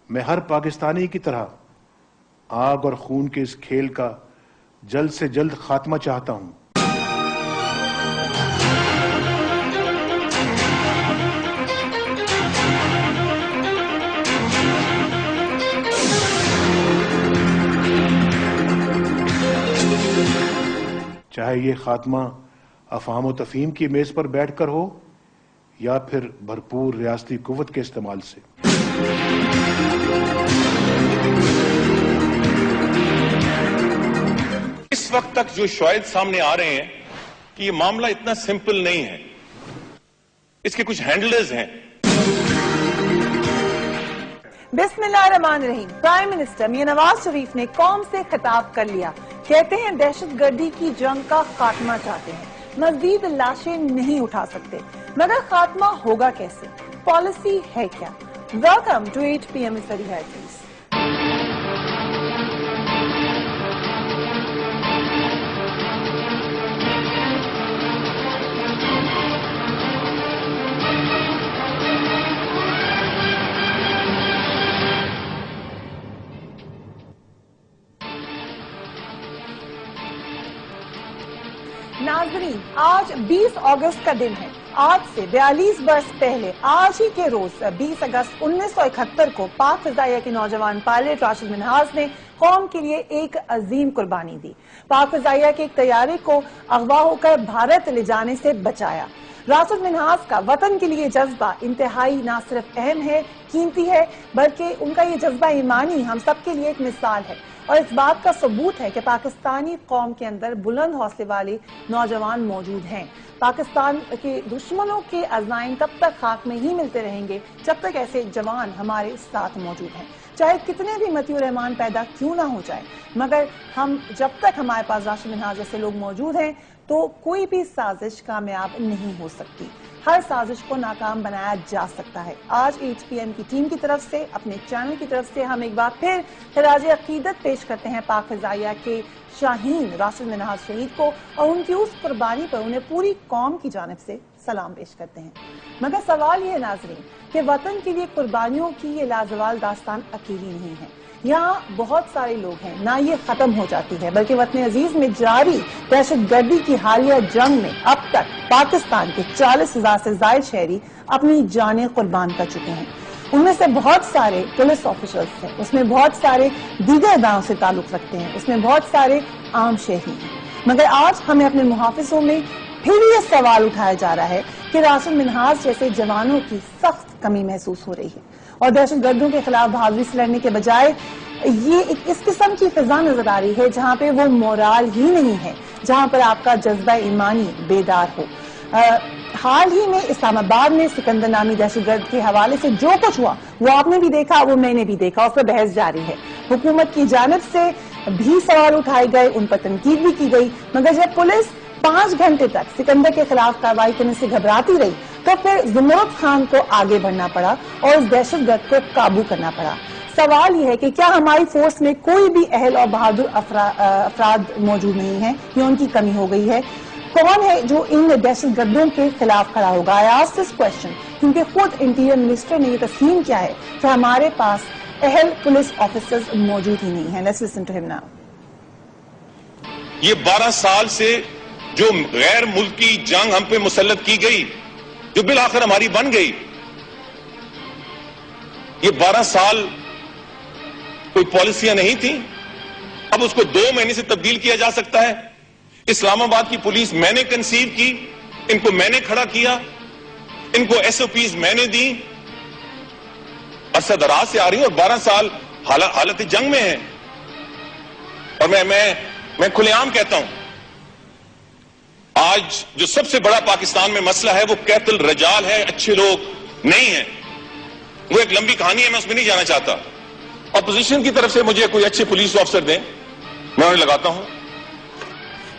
میں ہر پاکستانی کی طرح آگ اور خون کے اس کھیل کا جلد سے جلد خاتمہ چاہتا ہوں. چاہے یہ خاتمہ افہام و تفہیم کی میز پر بیٹھ کر ہو یا پھر بھرپور ریاستی قوت کے استعمال سے. اس وقت تک جو شواہد سامنے آ رہے ہیں کہ یہ معاملہ اتنا سمپل نہیں ہے، اس کے کچھ ہینڈلرز ہیں. بسم اللہ الرحمن الرحیم. پرائم منسٹر میاں نواز شریف نے قوم سے خطاب کر لیا. کہتے ہیں دہشت گردی کی جنگ کا خاتمہ چاہتے ہیں، مزید لاشیں نہیں اٹھا سکتے، مگر خاتمہ ہوگا کیسے؟ پالیسی ہے کیا؟ ویلکم ٹو 8 PM اس ویری ہیڈ نیوز. ناظرین، آج 20 اگست کا دن ہے. آج سے 42 برس پہلے آج ہی کے روز 20 اگست 1971 کو پاک فضائیہ کے نوجوان پائلٹ راشد منہاز نے قوم کے لیے ایک عظیم قربانی دی. پاک فضائیہ کے ایک طیارے کو اغوا ہو کر بھارت لے جانے سے بچایا. راشد منہاز کا وطن کے لیے جذبہ انتہائی نہ صرف اہم ہے، قیمتی ہے، بلکہ ان کا یہ جذبہ ایمانی ہم سب کے لیے ایک مثال ہے اور اس بات کا ثبوت ہے کہ پاکستانی قوم کے اندر بلند حوصلے والے نوجوان موجود ہیں. پاکستان کے دشمنوں کے عزائم تب تک خاک میں ہی ملتے رہیں گے جب تک ایسے جوان ہمارے ساتھ موجود ہیں، چاہے کتنے بھی مطیع الرحمان پیدا کیوں نہ ہو جائے. مگر جب تک ہمارے پاس راشد منہاز جیسے لوگ موجود ہیں تو کوئی بھی سازش کامیاب نہیں ہو سکتی. ہر سازش کو ناکام بنایا جا سکتا ہے. آج 8 PM کی ٹیم کی طرف سے، اپنے چینل کی طرف سے ہم ایک بار پھر خراج عقیدت پیش کرتے ہیں پاک فضائیہ کے شاہین راشد منہاز شہید کو اور ان کی اس قربانی پر انہیں پوری قوم کی جانب سے سلام پیش کرتے ہیں. مگر سوال یہ ہے ناظرین کہ وطن کے لیے قربانیوں کی یہ لازوال داستان اکیلی نہیں ہے. یہاں بہت سارے لوگ ہیں، نہ یہ ختم ہو جاتی ہے بلکہ وطن عزیز میں جاری دہشت گردی کی حالیہ جنگ میں اب تک پاکستان کے 40,000 سے زائد شہری اپنی جانیں قربان کر چکے ہیں. ان میں سے بہت سارے پولیس آفیسرز ہیں، اس میں بہت سارے دیگر اداروں سے تعلق رکھتے ہیں، اس میں بہت سارے عام شہری ہیں. مگر آج ہمیں اپنے محافظوں میں پھر یہ سوال اٹھایا جا رہا ہے کہ راشد منہاز جیسے جوانوں کی سخت کمی محسوس ہو رہی ہے اور دہشت گردوں کے خلاف بہادری سے لڑنے کے بجائے یہ اس قسم کی فضا نظر آ رہی ہے جہاں پہ وہ مورال ہی نہیں ہے، جہاں پر آپ کا جذبہ ایمانی بیدار ہو. حال ہی میں اسلام آباد میں سکندر نامی دہشت گرد کے حوالے سے جو کچھ ہوا وہ آپ نے بھی دیکھا، وہ میں نے بھی دیکھا، اس پر بحث جاری ہے. حکومت کی جانب سے بھی سوال اٹھائے گئے، ان پر تنقید بھی کی گئی، مگر جب پولیس 5 گھنٹے تک سکندر کے خلاف کارروائی کرنے سے گھبراتی رہی تو پھر زمرد خان کو آگے بڑھنا پڑا اور اس دہشت گرد کو قابو کرنا پڑا. سوال یہ ہے کہ کیا ہماری فورس میں کوئی بھی اہل اور بہادر افراد موجود نہیں ہیں یا ان کی کمی ہو گئی ہے؟ کون ہے جو ان دہشت گردوں کے خلاف کھڑا ہوگا؟ I ask this question کیونکہ خود انٹیریئر منسٹر نے یہ تسلیم کیا ہے کہ ہمارے پاس اہل پولیس آفیسرز موجود ہی نہیں ہیں. Let's listen to him now. یہ 12 سال سے جو غیر ملکی جنگ ہم پہ مسلط کی گئی، جو بالآخر ہماری بن گئی، یہ 12 سال کوئی پالیسیاں نہیں تھیں. اب اس کو 2 مہینے سے تبدیل کیا جا سکتا ہے. اسلام آباد کی پولیس میں نے کنسیو کی، ان کو میں نے کھڑا کیا، ان کو SOPs میں نے دی، عرصہ دراز سے آ رہی ہیں اور 12 سال حالت جنگ میں ہیں. اور میں کھلے عام کہتا ہوں، آج جو سب سے بڑا پاکستان میں مسئلہ ہے وہ قتل رجال ہے، اچھے لوگ نہیں ہیں. وہ ایک لمبی کہانی ہے، میں اس میں نہیں جانا چاہتا. اپوزیشن کی طرف سے مجھے کوئی اچھے پولیس آفیسر دیں، میں انہیں لگاتا ہوں.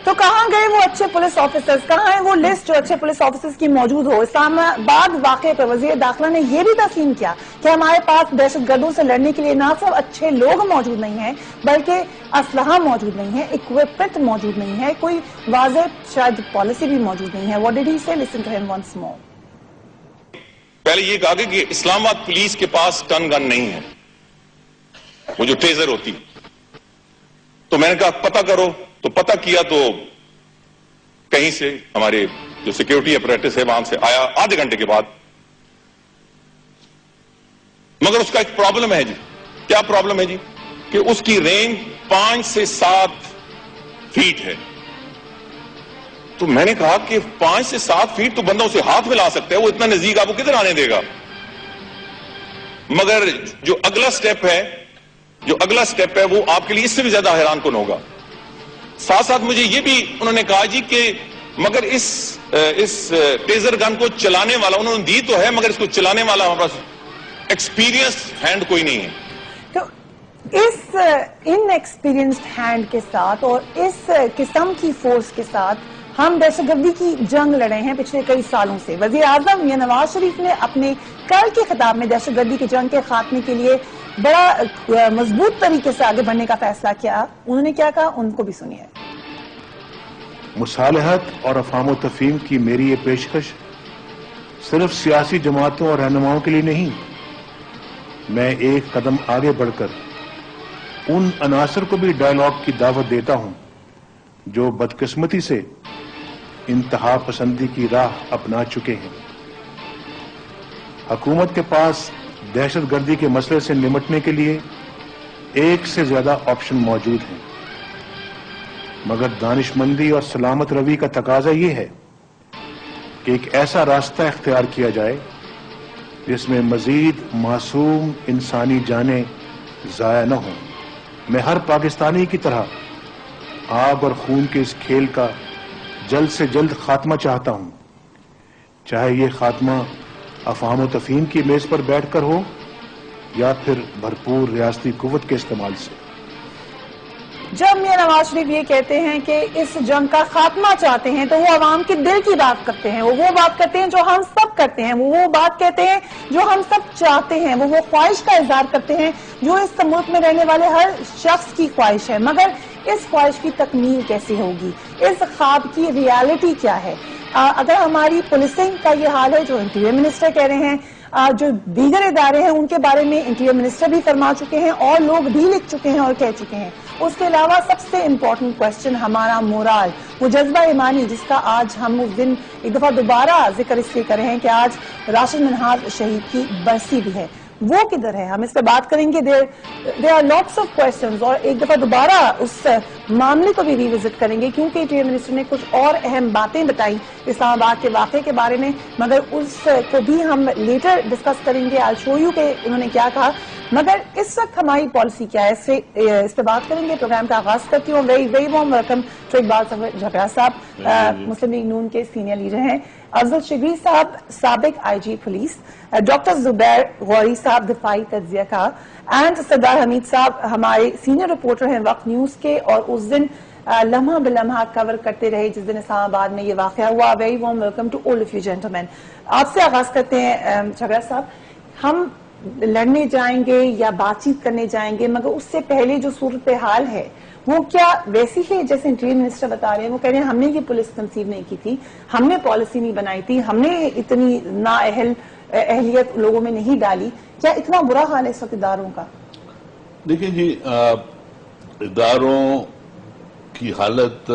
تو کہاں گئے وہ اچھے پولیس آفیسرز؟ کہاں ہے وہ لسٹ جو اچھے پولیس آفیسرز کی موجود ہو؟ اسلام آباد واقعے پر وزیر داخلہ نے یہ بھی تسلیم کیا کہ ہمارے پاس دہشت گردوں سے لڑنے کے لیے نہ صرف اچھے لوگ موجود نہیں ہیں بلکہ اسلحہ موجود نہیں ہے، اکوپمنٹ موجود نہیں ہے، کوئی واضح شاید پالیسی بھی موجود نہیں ہے. What did he say? Listen to him once more. پہلے یہ کہا کہ اسلام آباد پولیس کے پاس ٹن گن نہیں ہے. وہ جو ٹیزر ہوتی. تو میں نے کہا پتہ کرو, تو پتہ کیا تو کہیں سے ہمارے جو سیکیورٹی اپریٹس ہے وہاں سے آیا آدھے گھنٹے کے بعد. مگر اس کا ایک پرابلم ہے جی. کیا پرابلم ہے جی؟ کہ اس کی رینج 5 سے 7 فیٹ ہے. تو میں نے کہا کہ 5 سے 7 فیٹ تو بندہ اسے ہاتھ میں لا سکتا ہے, وہ اتنا نزدیک آپ کو کدھر آنے دے گا؟ مگر جو اگلا سٹیپ ہے وہ آپ کے لیے اس سے بھی زیادہ حیران کن ہوگا. ساتھ ساتھ مجھے یہ بھی انہوں نے کہا جی کہ مگر اس ٹیزر گن کو چلانے والا انہوں نے دی تو ہے, مگر اس کو چلانے والا ہمارے پاس ایکسپیرینس ہینڈ کوئی نہیں ہے. تو اس ان ایکسپیرینسڈ ہینڈ کے ساتھ اور اس قسم کی فورس کے ساتھ ہم دہشت گردی کی جنگ لڑے ہیں پچھلے کئی سالوں سے. وزیر اعظم یا نواز شریف نے اپنے کل کے خطاب میں دہشت گردی کی جنگ کے خاتمے کے لیے بڑا مضبوط طریقے سے آگے بڑھنے کا فیصلہ کیا. انہوں نے کیا کہا, ان کو بھی سنیے. مصالحت اور افہام و تفہیم کی میری یہ پیشکش صرف سیاسی جماعتوں اور رہنماؤں کے لیے نہیں, میں ایک قدم آگے بڑھ کر ان عناصر کو بھی ڈائیلاگ کی دعوت دیتا ہوں جو بدقسمتی سے انتہا پسندی کی راہ اپنا چکے ہیں. حکومت کے پاس دہشت گردی کے مسئلے سے نمٹنے کے لیے ایک سے زیادہ آپشن موجود ہیں, مگر دانش مندی اور سلامت روی کا تقاضا یہ ہے کہ ایک ایسا راستہ اختیار کیا جائے جس میں مزید معصوم انسانی جانیں ضائع نہ ہوں. میں ہر پاکستانی کی طرح آگ اور خون کے اس کھیل کا جلد سے جلد خاتمہ چاہتا ہوں, چاہے یہ خاتمہ افہام و تفہیم کی میز پر بیٹھ کر ہو یا پھر بھرپور ریاستی قوت کے استعمال سے. جب میاں نواز شریف یہ کہتے ہیں کہ اس جنگ کا خاتمہ چاہتے ہیں تو وہ عوام کے دل کی بات کرتے ہیں, وہ بات کرتے ہیں جو ہم سب کرتے ہیں, وہ بات کہتے ہیں جو ہم سب چاہتے ہیں, وہ خواہش کا اظہار کرتے ہیں جو اس ملک میں رہنے والے ہر شخص کی خواہش ہے. مگر اس خواہش کی تکمیل کیسے ہوگی, اس خواب کی ریالٹی کیا ہے؟ اگر ہماری پولیسنگ کا یہ حال ہے جو انٹیریئر منسٹر کہہ رہے ہیں, جو دیگر ادارے ہیں ان کے بارے میں انٹیریئر منسٹر بھی فرما چکے ہیں اور لوگ بھی لکھ چکے ہیں اور کہہ چکے ہیں. اس کے علاوہ سب سے امپورٹنٹ کوشچن ہمارا مورال, وہ جذبہ ایمانی جس کا آج ہم اس دن ایک دفعہ دوبارہ ذکر اس لیے کر رہے ہیں کہ آج راشد منہاز شہید کی برسی بھی ہے, وہ کدھر ہے؟ ہم اس پہ بات کریں گے. there are lots of questions اور ایک دفعہ دوبارہ اس معاملے کو بھی ریوزٹ کریں گے کیونکہ انٹیریئر منسٹر نے کچھ اور اہم باتیں بتائیں اسلام آباد کے واقعے کے بارے میں, مگر اس کو بھی ہم لیٹر ڈسکس کریں گے. I'll show you کہ انہوں نے کیا کہا, مگر اس وقت ہماری پالیسی کیا ہے اس پہ بات کریں گے. پروگرام کا آغاز کرتی ہوں. Very warm welcome to Iqbal Jhagra Sahab, Muslim league نون کے سینئر لیڈر ہیں. افضل شبیر صاحب سابق آئی جی پولیس, ڈاکٹر زبیر غوری صاحب دفاعی تجزیہ کار, اینڈ سردار حمید صاحب ہمارے سینئر رپورٹر ہیں وقت نیوز کے اور اس دن لمحہ بلمحہ کور کرتے رہے جس دن اسلام آباد میں یہ واقعہ ہوا. Very warm welcome to all of you gentleman. آپ سے آغاز کرتے ہیں جھگڑا صاحب. ہم لڑنے جائیں گے یا بات چیت کرنے جائیں گے, مگر اس سے پہلے جو صورتحال ہے وہ کیا ویسی ہے جیسے انٹیریئر منسٹر بتا رہے ہیں؟ وہ کہہ رہے ہیں ہم نے یہ پولیس کنسیو نہیں کی تھی, ہم نے پالیسی نہیں بنائی تھی, ہم نے اتنی اہلیت لوگوں میں نہیں ڈالی. کیا اتنا برا حال ہے اس وقت اداروں کا؟ دیکھیں جی, اداروں کی حالت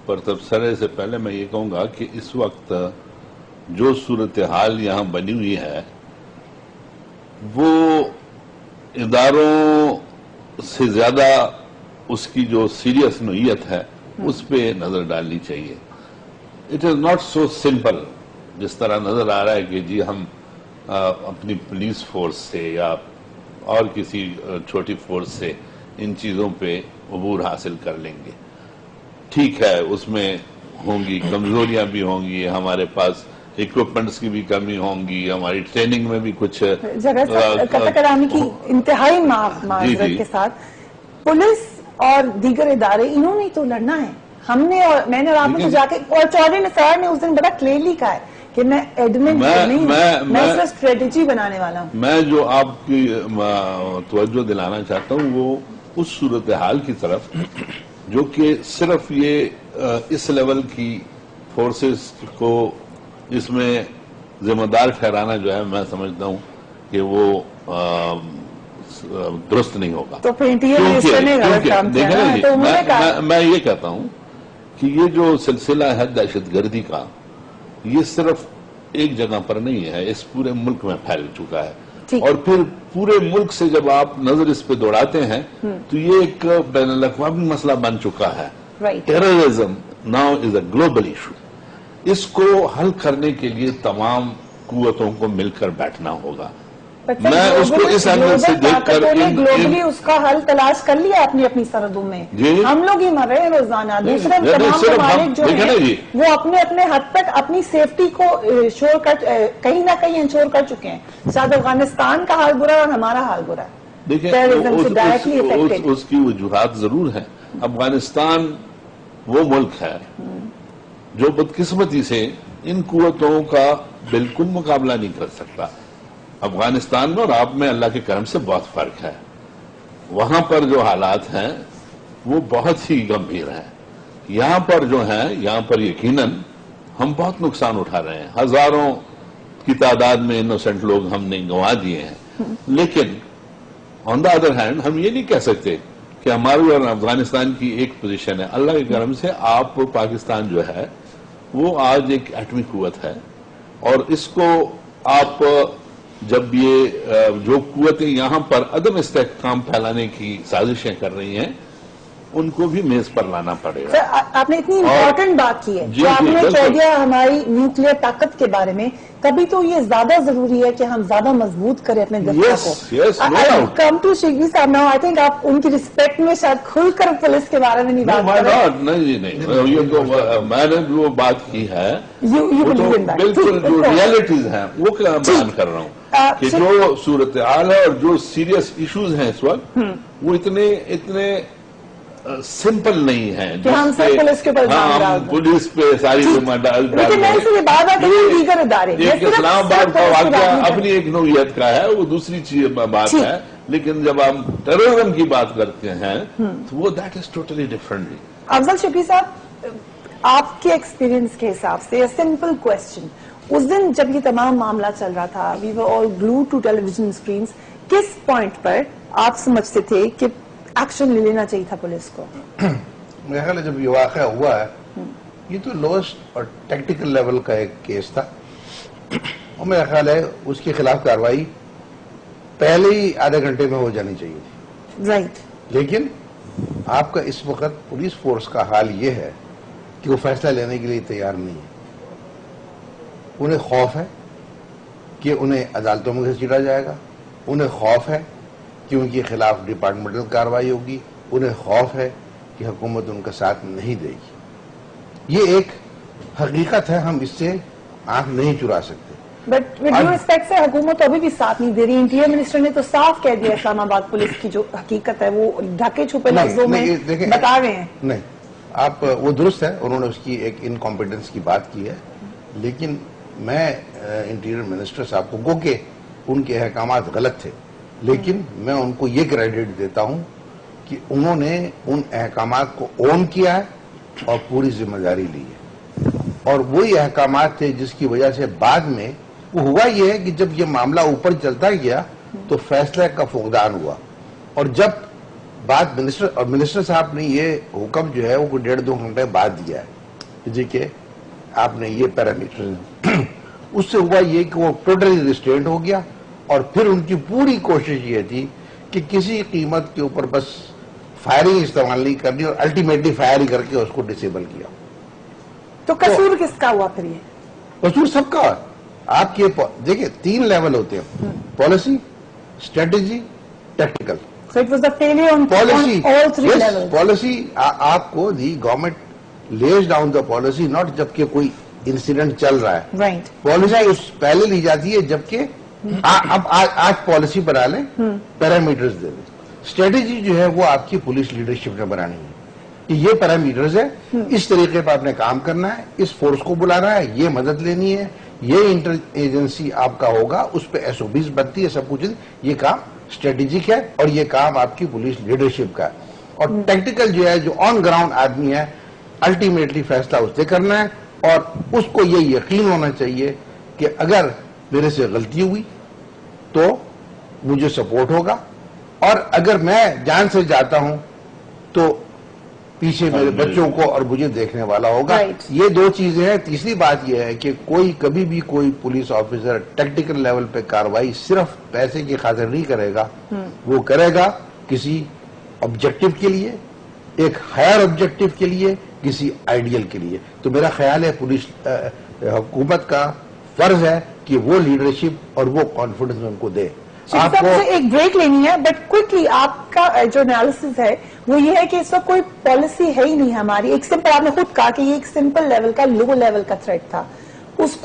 پر تبصرے سے پہلے میں یہ کہوں گا کہ اس وقت جو صورتحال یہاں بنی ہوئی ہے وہ اداروں سے زیادہ اس کی جو سیریس نوعیت ہے اس پہ نظر ڈالنی چاہیے. It is not so simple جس طرح نظر آ رہا ہے کہ جی ہم اپنی پولیس فورس سے یا اور کسی چھوٹی فورس سے ان چیزوں پہ عبور حاصل کر لیں گے. ٹھیک ہے, اس میں ہوں گی کمزوریاں بھی ہوں گی, ہمارے پاس اکوپمنٹس کی بھی کمی ہوں گی, ہماری ٹریننگ میں بھی کچھ کرانے کی انتہائی معذرت کے ساتھ پولیس اور دیگر ادارے انہوں نے تو لڑنا ہے. ہم نے اور میں نے آپ نے جا کے, اور چودھری نثار نے اس دن بڑا کلیئرلی کہا ہے کہ میں ایڈمن نہیں, میں صرف اسٹریٹجی بنانے والا ہوں. میں جو آپ کی توجہ دلانا چاہتا ہوں وہ اس صورتحال کی طرف جو کہ صرف یہ اس لیول کی فورسز کو اس میں ذمہ دار ٹھہرانا جو ہے میں سمجھتا ہوں کہ وہ درست نہیں ہوگا. تو پھر انٹیریئر منسٹر نے غلط کام کیا نا، تو انہوں نے کہا. میں یہ کہتا ہوں کہ یہ جو سلسلہ ہے دہشت گردی کا، یہ صرف ایک جگہ پر نہیں ہے، اس پورے ملک میں پھیل چکا ہے. اور پھر پورے ملک سے جب آپ نظر اس پہ دوڑاتے ہیں تو یہ ایک بین الاقوامی مسئلہ بن چکا ہے. Terrorism now is a global issue. اس کو حل کرنے کے لیے تمام قوتوں کو مل کر بیٹھنا ہوگا. میں اس کو اس اینگل سے دیکھ کر گلوبلی اس کا حل تلاش کر لیا اپنی اپنی سرحدوں میں. ہم لوگ ہی مر رہے ہیں روزانہ. دوسرے تمام ممالک جو ہیں وہ اپنے اپنے حد تک اپنی سیفٹی کو کہیں نہ کہیں انشور کر چکے ہیں. شاید افغانستان کا حال برا ہے اور ہمارا حال برا ہے. دیکھیں اس کی وجوہات ضرور ہیں. افغانستان وہ ملک ہے جو بدقسمتی سے ان قوتوں کا بالکل مقابلہ نہیں کر سکتا. افغانستان میں اور آپ میں اللہ کے کرم سے بہت فرق ہے. وہاں پر جو حالات ہیں وہ بہت ہی گمبھیر ہیں. یہاں پر جو ہیں، یہاں پر یقیناً ہم بہت نقصان اٹھا رہے ہیں. ہزاروں کی تعداد میں انوسنٹ لوگ ہم نے گنوا دیے ہیں. لیکن آن دا ادر ہینڈ ہم یہ نہیں کہہ سکتے کہ ہماری اور افغانستان کی ایک پوزیشن ہے. اللہ کے کرم سے آپ پاکستان جو ہے وہ آج ایک ایٹمی قوت ہے، اور اس کو آپ جب یہ جو قوتیں یہاں پر عدم استحکام پھیلانے کی سازشیں کر رہی ہیں ان کو بھی میز پر لانا پڑے گا. سر آپ نے اتنی امپورٹنٹ بات کی ہے جو آپ نے کہہ دیا ہماری نیوکلیئر طاقت کے بارے میں. کبھی تو یہ زیادہ ضروری ہے کہ ہم زیادہ مضبوط کریں اپنے دفتر کو. کم ٹو شیخی صاحب ناؤ آئی تھنک آپ ان کی رسپیکٹ میں شاید کھل کر پولیس کے بارے میں نہیں بات کر رہے. نہیں، یہ تو میں نے جو بات کی ہے بالکل جو ریالٹیز ہیں وہ بیان کر رہا ہوں کہ جو صورتحال ہے اور جو سیریس ایشوز ہیں اس وقت وہ اتنے سمپل نہیں ہے کہ ہم سب پولیس کے اوپر پولیس پہ ساری اسلام آباد کا واقعہ اپنی ایک نوعیت کا ہے، وہ دوسری چیز بات ہے. لیکن جب ہم ٹیررزم کی بات کرتے ہیں تو وہ دیٹ از ٹوٹلی ڈفرنٹ. افضل شفیع صاحب، آپ کے ایکسپیرینس کے حساب سے سمپل کوشچن، اس دن جب یہ تمام معاملہ چل رہا تھا وی ور آل گلوڈ ٹو ٹیلی ویژن اسکرینز، کس پوائنٹ پر آپ سمجھتے تھے کہ ایکشن لے لینا چاہیے تھا پولیس کو؟ میرا خیال ہے جب یہ واقعہ ہوا ہے یہ تو لوسٹ اور ٹیکٹیکل لیول کا ایک کیس تھا، اور میرا خیال ہے اس کے خلاف کارروائی پہلے ہی آدھے گھنٹے میں ہو جانی چاہیے تھی. رائٹ. لیکن آپ کا اس وقت پولیس فورس کا حال یہ ہے کہ وہ فیصلہ لینے کے لیے تیار نہیں ہے. انہیں خوف ہے کہ انہیں عدالتوں میں گھسیٹا جائے گا، انہیں خوف ہے کہ ان کے خلاف ڈپارٹمنٹل کارروائی ہوگی، انہیں خوف ہے کہ حکومت ان کا ساتھ نہیں دے گی. یہ ایک حقیقت ہے، ہم اس سے آنکھ نہیں چرا سکتے. بٹ ود ڈیو ریسپیکٹ سے حکومت ابھی بھی ساتھ نہیں دے رہی. انٹیریئر منسٹر نے تو صاف کہہ دیا اسلام آباد پولیس کی جو حقیقت ہے وہ ڈھکے چھپے لفظوں میں بتا رہے ہیں. نہیں، آپ وہ درست ہے، انہوں نے اس کی ایک انکمپیٹنس کی بات کی ہے، لیکن میں انٹیریئر منسٹر صاحب کو گو کہ ان کے احکامات غلط تھے، لیکن میں ان کو یہ کریڈٹ دیتا ہوں کہ انہوں نے ان احکامات کو اون کیا ہے اور پوری ذمہ داری لی ہے. اور وہی احکامات تھے جس کی وجہ سے بعد میں وہ ہوا یہ ہے کہ جب یہ معاملہ اوپر چلتا گیا تو فیصلہ کا فقدان ہوا. اور جب بات منسٹر صاحب نے یہ حکم جو ہے وہ 1.5-2 گھنٹے بعد دیا ہے جی کہ آپ نے یہ پیرامیٹر، اس سے ہوا یہ کہ وہ ٹوٹلی ریسٹرینٹ ہو گیا. اور پھر ان کی پوری کوشش یہ تھی کہ کسی قیمت کے اوپر بس فائرنگ استعمال نہیں کرنی اور الٹیمیٹلی فائر ہی کر کے اس کو ڈسیبل کیا. تو قصور کس کا ہوا پھر؟ یہ قصور سب کا. آپ کے دیکھیں 3 لیول ہوتے ہیں، policy, strategy, tactical. So it was a failure on all 3 levels. Policy آپ کو the government lays down the policy not جب کہ کوئی انسیڈنٹ چل رہا ہے. Right. پالیسی پہلے لی جاتی ہے جبکہ اب آج پالیسی بنا لیں، پیرامیٹرز دے دیں. اسٹریٹجی جو ہے وہ آپ کی پولیس لیڈرشپ نے بنانی ہے کہ یہ پیرامیٹرز ہے، اس طریقے پر آپ نے کام کرنا ہے، اس فورس کو بلانا ہے، یہ مدد لینی ہے، یہ انٹر ایجنسی آپ کا ہوگا، اس پہ SOPs بنتی ہے، سب کچھ. یہ کام اسٹریٹجک ہے اور یہ کام آپ کی پولیس لیڈرشپ کا ہے. اور ٹیکٹیکل جو ہے، جو آن گراؤنڈ آدمی ہے، الٹیمیٹلی فیصلہ اس سے کرنا ہے اور اس کو یہ یقین ہونا چاہیے کہ اگر میرے سے غلطی ہوئی تو مجھے سپورٹ ہوگا، اور اگر میں جان سے جاتا ہوں تو پیچھے میرے بچوں کو اور مجھے دیکھنے والا ہوگا. یہ دو چیزیں ہیں. تیسری بات یہ ہے کہ کبھی بھی کوئی پولیس آفیسر ٹیکٹیکل لیول پہ کاروائی صرف پیسے کی خاطر نہیں کرے گا. وہ کرے گا کسی آبجیکٹو کے لیے, ایک ہائر آبجیکٹو کے لیے, کسی آئیڈیل کے لیے. تو میرا خیال ہے پولیس حکومت کا فرض ہے کہ وہ لیڈرشپ اور وہ کانفیڈنس ان کو دے. آپ کو ایک بریک لینی ہے, بٹ کوئکلی آپ کا جو انالیسس ہے وہ یہ ہے کہ اس وقت کوئی پالیسی ہے ہی نہیں ہماری. ایک سمپل, آپ نے خود کہا کہ یہ ایک سمپل لیول کا, لو لیول کا تھریٹ تھا, اس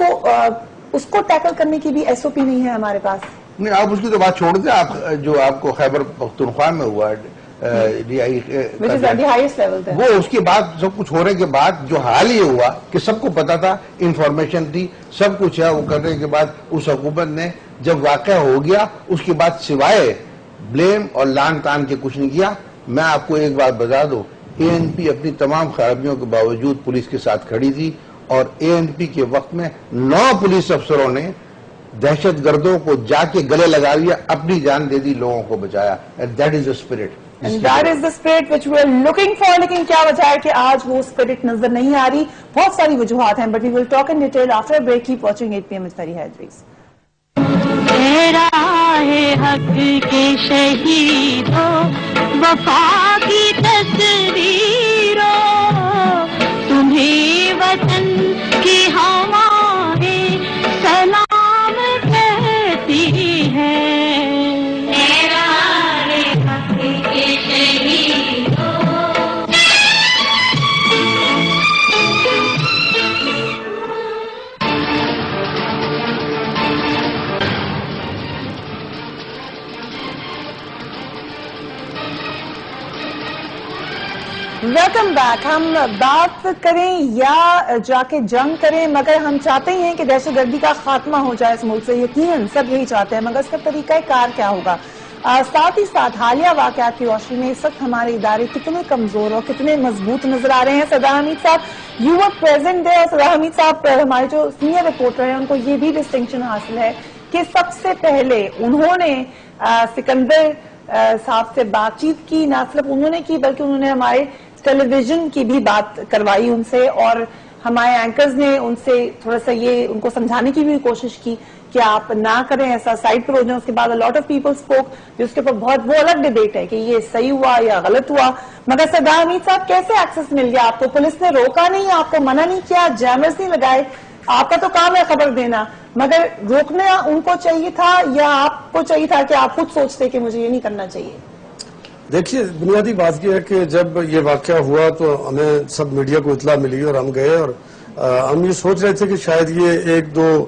کو ٹیکل کرنے کی بھی ایس او پی نہیں ہے ہمارے پاس. نہیں, آپ اس کی تو بات چھوڑ دیں. آپ جو آپ کو خیبر پختونخوا میں ہوا وہ اس کے بعد سب کچھ ہونے کے بعد جو حال یہ ہوا کہ سب کو پتا تھا, انفارمیشن تھی, سب کچھ ہے. وہ کرنے کے بعد اس حکومت نے جب واقعہ ہو گیا اس کے بعد سوائے بلیم اور لان تان کے کچھ نہیں کیا. میں آپ کو ایک بات بتا دوں, اے این پی اپنی تمام خرابیوں کے باوجود پولیس کے ساتھ کھڑی تھی, اور اے این پی کے وقت میں 9 پولیس افسروں نے دہشت گردوں کو جا کے گلے لگا دیا, اپنی جان دے دی, لوگوں کو بچایا. That is the spirit. And that is the spirit which we are looking for. لیکن کیا وجہ ہے کہ آج وہ اسپرٹ نظر نہیں آ رہی؟ بہت ساری وجوہات ہیں, but we will talk in detail after a break. Keep watching 8 PM with Fari Hadris. حق کے شہیدوں وفا کی تصویروں, تمہیں وطن کی ہوائیں سلام کہتی ہے. Welcome back. ہم بات کریں یا جا کے جنگ کریں, مگر ہم چاہتے ہی ہیں کہ دہشت گردی کا خاتمہ ہو جائے اس ملک سے. یقیناً سب یہی چاہتے ہیں, مگر اس کا طریقہ کار کیا ہوگا؟ ساتھ ہی ساتھ حالیہ واقعات کی روشنی میں اس وقت ہمارے ادارے کتنے کمزور اور کتنے مضبوط نظر آ رہے ہیں. سردار حمید صاحب یو آر پریزنٹ ہے, اور سردار حمید صاحب ہمارے جو سینئر رپورٹر ہیں ان کو یہ بھی ڈسٹنکشن حاصل ہے کہ سب سے پہلے انہوں نے سکندر صاحب سے بات چیت کی. نہ صرف انہوں نے کی بلکہ انہوں نے ہمارے ٹیلی ویژن کی بھی بات کروائی ان سے, اور ہمارے اینکرز نے ان سے تھوڑا سا یہ ان کو سمجھانے کی بھی کوشش کی کہ آپ نہ کریں ایسا, سائڈ پر ہو جائیں. اس کے بعد لاٹ آف پیپل اسپوک, جو اس کے اوپر بہت وہ الگ ڈیبیٹ ہے کہ یہ صحیح ہوا یا غلط ہوا. مگر سردار حمید صاحب کیسے ایکسس مل گیا آپ کو؟ پولیس نے روکا نہیں, آپ کو منع نہیں کیا, جیمرز نہیں لگائے. آپ کا تو کام ہے خبر دینا, مگر روکنا ان کو چاہیے تھا یا آپ کو چاہیے تھا کہ آپ خود سوچتے کہ مجھے یہ نہیں کرنا چاہیے؟ دیکھیے, بنیادی بات یہ ہے کہ جب یہ واقعہ ہوا تو ہمیں سب میڈیا کو اطلاع ملی اور ہم گئے, اور ہم یہ سوچ رہے تھے کہ شاید یہ 1-2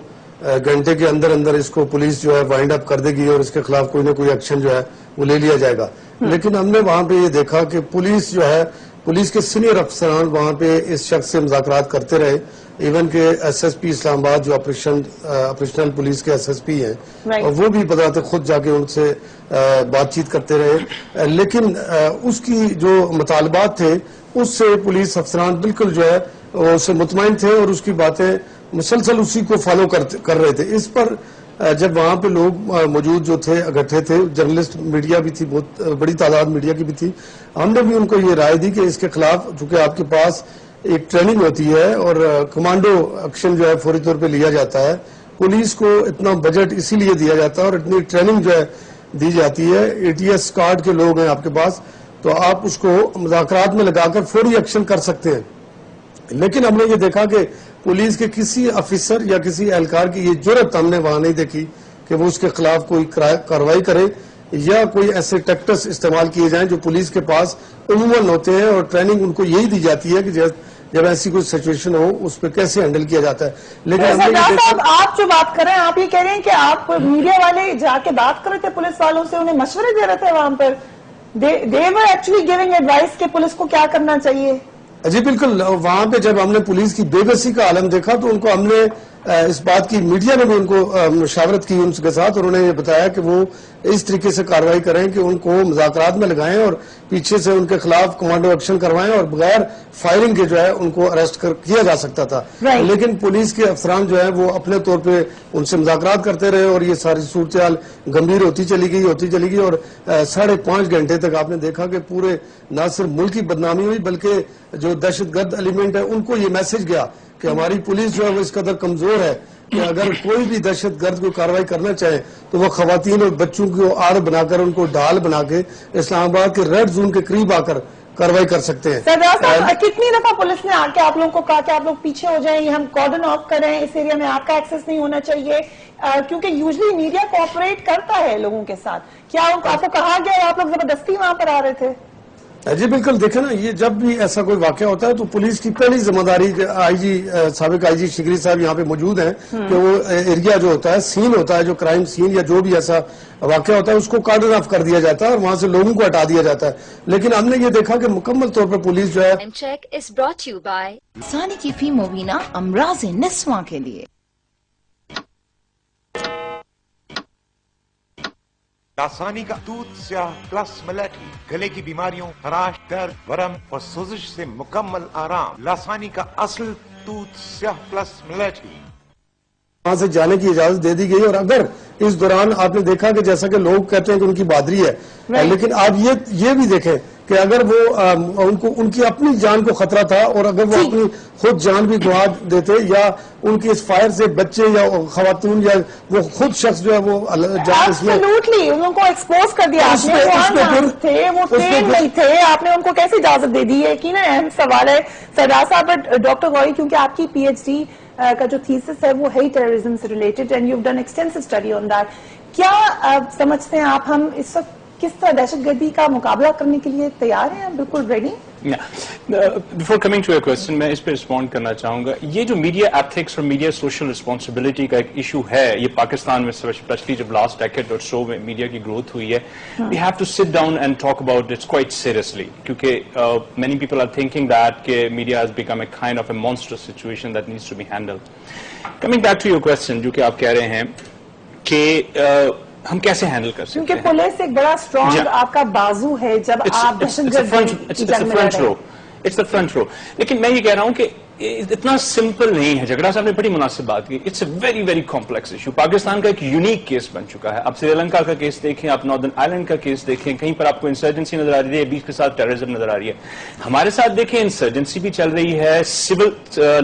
گھنٹے کے اندر اندر اس کو پولیس جو ہے وائنڈ اپ کر دے گی اور اس کے خلاف کوئی نہ کوئی ایکشن جو ہے وہ لے لیا جائے گا. لیکن ہم نے وہاں پہ یہ دیکھا کہ پولیس جو ہے, پولیس کے سینئر افسران وہاں پہ اس شخص سے مذاکرات کرتے رہے. ایون کہ ایس ایس پی اسلام آباد جو آپریشنل پولیس کے ایس ایس پی ہیں, اور وہ بھی بذات خود جا کے ان سے بات چیت کرتے رہے. لیکن اس کی جو مطالبات تھے اس سے پولیس افسران بالکل جو ہے اس سے مطمئن تھے, اور اس کی باتیں مسلسل اسی کو فالو کر رہے تھے. اس پر جب وہاں پہ لوگ موجود جو تھے, اکٹھے تھے, جرنلسٹ میڈیا بھی تھی, بہت بڑی تعداد میڈیا کی بھی تھی, ہم نے بھی ان کو یہ رائے دی کہ اس کے خلاف چونکہ آپ کے پاس ایک ٹریننگ ہوتی ہے اور کمانڈو ایکشن جو ہے فوری طور پہ لیا جاتا ہے, پولیس کو اتنا بجٹ اسی لیے دیا جاتا ہے اور اتنی ٹریننگ جو ہے دی جاتی ہے. ATS کارڈ کے لوگ ہیں آپ کے پاس, تو آپ اس کو مذاکرات میں لگا کر فوری ایکشن کر سکتے ہیں. لیکن ہم نے یہ دیکھا کہ پولیس کے کسی افیسر یا کسی اہلکار کی یہ جرأت ہم نے وہاں نہیں دیکھی کہ وہ اس کے خلاف کوئی کارروائی کرے یا کوئی ایسے ٹیکٹس استعمال کیے جائیں جو پولیس کے پاس عموماً ہوتے ہیں, اور ٹریننگ ان کو یہی دی جاتی ہے کہ جب ایسی کوئی سچویشن ہو اس پہ کیسے ہینڈل کیا جاتا ہے. لیکن آپ جو بات کر رہے ہیں, آپ یہ کہہ رہے ہیں کہ آپ میڈیا والے جا کے بات کر رہے تھے پولیس والوں سے, انہیں مشورے دے رہے تھے وہاں پر, they were actually giving advice کہ پولیس کو کیا کرنا چاہیے. جی بالکل. وہاں پہ جب ہم نے پولیس کی بے بسی کا عالم دیکھا تو ان کو ہم نے اس بات کی میڈیا نے بھی ان کو مشاورت کی ان کے ساتھ، اور انہوں نے یہ بتایا کہ وہ اس طریقے سے کارروائی کریں کہ ان کو مذاکرات میں لگائیں اور پیچھے سے ان کے خلاف کمانڈو ایکشن کروائیں، اور بغیر فائرنگ کے جو ہے ان کو اریسٹ کیا جا سکتا تھا، لیکن پولیس کے افسران جو ہے وہ اپنے طور پہ ان سے مذاکرات کرتے رہے، اور یہ ساری صورتحال گمبھیر ہوتی چلی گئی اور 5.5 گھنٹے تک آپ نے دیکھا کہ پورے نہ صرف ملک کی بدنامی ہوئی بلکہ جو دہشت گرد ایلیمنٹ ہے ان کو یہ میسج گیا کہ ہماری پولیس جو ہے وہ اس قدر کمزور ہے کہ اگر کوئی بھی دہشت گرد کو کارروائی کرنا چاہے تو وہ خواتین اور بچوں کو آڑ بنا کر ان کو ڈھال بنا کے اسلام آباد کے ریڈ زون کے قریب آ کر کارروائی کر سکتے ہیں. کتنی دفعہ پولیس نے آ کے آپ لوگوں کو کہا کہ آپ لوگ پیچھے ہو جائیں، ہم کارڈن آف کریں، اس ایریا میں آپ کا ایکسس نہیں ہونا چاہیے، کیونکہ یوزلی میڈیا کوآپریٹ کرتا ہے لوگوں کے ساتھ، کیا آپ کو کہا گیا آپ لوگ زبردستی وہاں پر آ رہے تھے؟ جی بالکل، دیکھیں نا، یہ جب بھی ایسا کوئی واقعہ ہوتا ہے تو پولیس کی پہلی ذمہ داری، سابق آئی جی شگری صاحب یہاں پہ موجود ہیں، کہ وہ ایریا جو ہوتا ہے، سین ہوتا ہے، جو کرائم سین یا جو بھی ایسا واقعہ ہوتا ہے اس کو کارڈن آف کر دیا جاتا ہے اور وہاں سے لوگوں کو ہٹا دیا جاتا ہے. لیکن ہم نے یہ دیکھا کہ مکمل طور پر پولیس جو ہے ثانی کی فی مبینہ امراض نسواں کے لیے لاسانی کا دودھ سیاہ پلس ملیٹی گلے کی بیماریوں، خراش، درد، ورم اور سوزش سے مکمل آرام. لاسانی کا اصل دودھ سیاہ پلس ملیٹی. وہاں سے جانے کی اجازت دے دی گئی، اور اگر اس دوران آپ نے دیکھا کہ جیسا کہ لوگ کہتے ہیں کہ ان کی بہادری ہے، لیکن آپ یہ بھی دیکھیں کہ اگر وہ ان کی اپنی جان کو خطرہ تھا، اور اگر وہ اپنی خود جان بھی گوا دیتے یا ان کی اس فائر سے بچے یا خواتین یا وہ خود شخص جو ہے وہ جان اس میں ان کو ایکسپوز کر دیا، آپ نے ان کو کیسے اجازت دے دی؟ یقیناً اہم سوال ہے سردار صاحب. ڈاکٹر غوری، کیونکہ آپ کی پی ایچ ڈی کا جو تھیسس ہے وہ ہے ٹیررزم سے related and you have done extensive study on that, کیا سمجھتے ہیں آپ ہم اس وقت کس طرح دہشت گردی کا مقابلہ کرنے کے لیے تیار ہیں؟ بالکل ready. Before coming to your question, میں اس پہ رسپونڈ کرنا چاہوں گا. یہ جو میڈیا ایتھکس اور میڈیا سوشل رسپانسبلٹی کا ایک ایشو ہے، یہ پاکستان میں اسپیشلی جب لاسٹ ڈیکیڈ اور سو میں میڈیا کی گروتھ ہوئی ہے، we have to sit down and talk about it quite seriously, کیونکہ many people are thinking that کہ media has become a kind of a monstrous situation that needs to be handled. Coming back to your question, جو کہ آپ کہہ رہے ہیں کہ ہم کیسے ہینڈل کر سکتے ہیں، کیونکہ پولیس ایک بڑا اسٹرانگ آپ کا بازو ہے جب آپ دہشت گردی کی جنگ میں لڑ رہے ہیں. It's the front row. لیکن میں یہ کہہ رہا ہوں کہ اتنا سمپل نہیں ہے. جھگڑا صاحب نے بڑی مناسب بات کی. It's a very very complex issue. Pakistan کا ایک یونیک کیس بن چکا ہے. آپ سری لنکا کا کیس دیکھیں، آپ ناردرن آئلینڈ کا کیس دیکھیں، کہیں پر آپ کو انسرجنسی نظر آ رہی ہے، بیچ کے ساتھ ٹیررزم نظر آ رہی ہے. ہمارے ساتھ دیکھیں انسرجنسی بھی چل رہی ہے، سول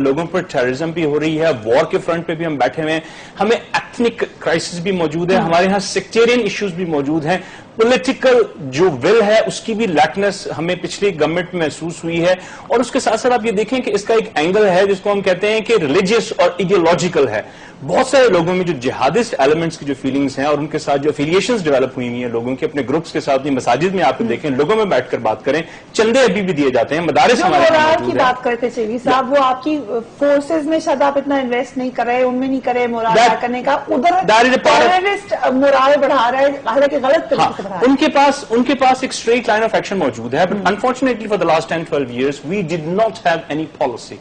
لوگوں پر ٹیررزم بھی ہو رہی ہے، وار کے فرنٹ پہ بھی ہم بیٹھے ہوئے ہیں، ہمیں ایتھنک کرائسس بھی موجود ہے، ہمارے ہاں سیکٹیرین ایشوز بھی موجود ہیں. پولیٹیکل جو ول ہے اس کی بھی لیکنس ہمیں پچھلی گورنمنٹ میں محسوس ہوئی ہے. اور اس کے ساتھ ساتھ آپ یہ دیکھیں کہ اس کا ایک اینگل ہے جس کو ہم کہتے ہیں کہ ریلیجیس اور ایڈیولوجیکل ہے. بہت سارے لوگوں میں جو جہادسٹ ایلیمنٹس کی جو فیلنگز ہیں اور ان کے ساتھ جو افیلیشنز ڈیولپ ہوئی ہوئی ہیں لوگوں کے اپنے گروپس کے ساتھ، مساجد میں آپ کو دیکھیں، لوگوں میں بیٹھ کر بات کریں، چندے ابھی بھی دیے جاتے ہیں، مدارس ہمارے کی بات کرتے چلیے صاحب، وہ آپ کی فورسز میں شاید آپ اتنا انویسٹ نہیں کر رہے، ان میں نہیں کرے مورال کرنے کا، ادھر ٹیررسٹ مورال بڑھا رہے، حالانکہ غلط طریقے سے بڑھا رہے. ان کے پاس ایک اسٹریٹ لائن آف ایکشن موجود ہے، but unfortunately for the last 10-12 years we did not have any policy.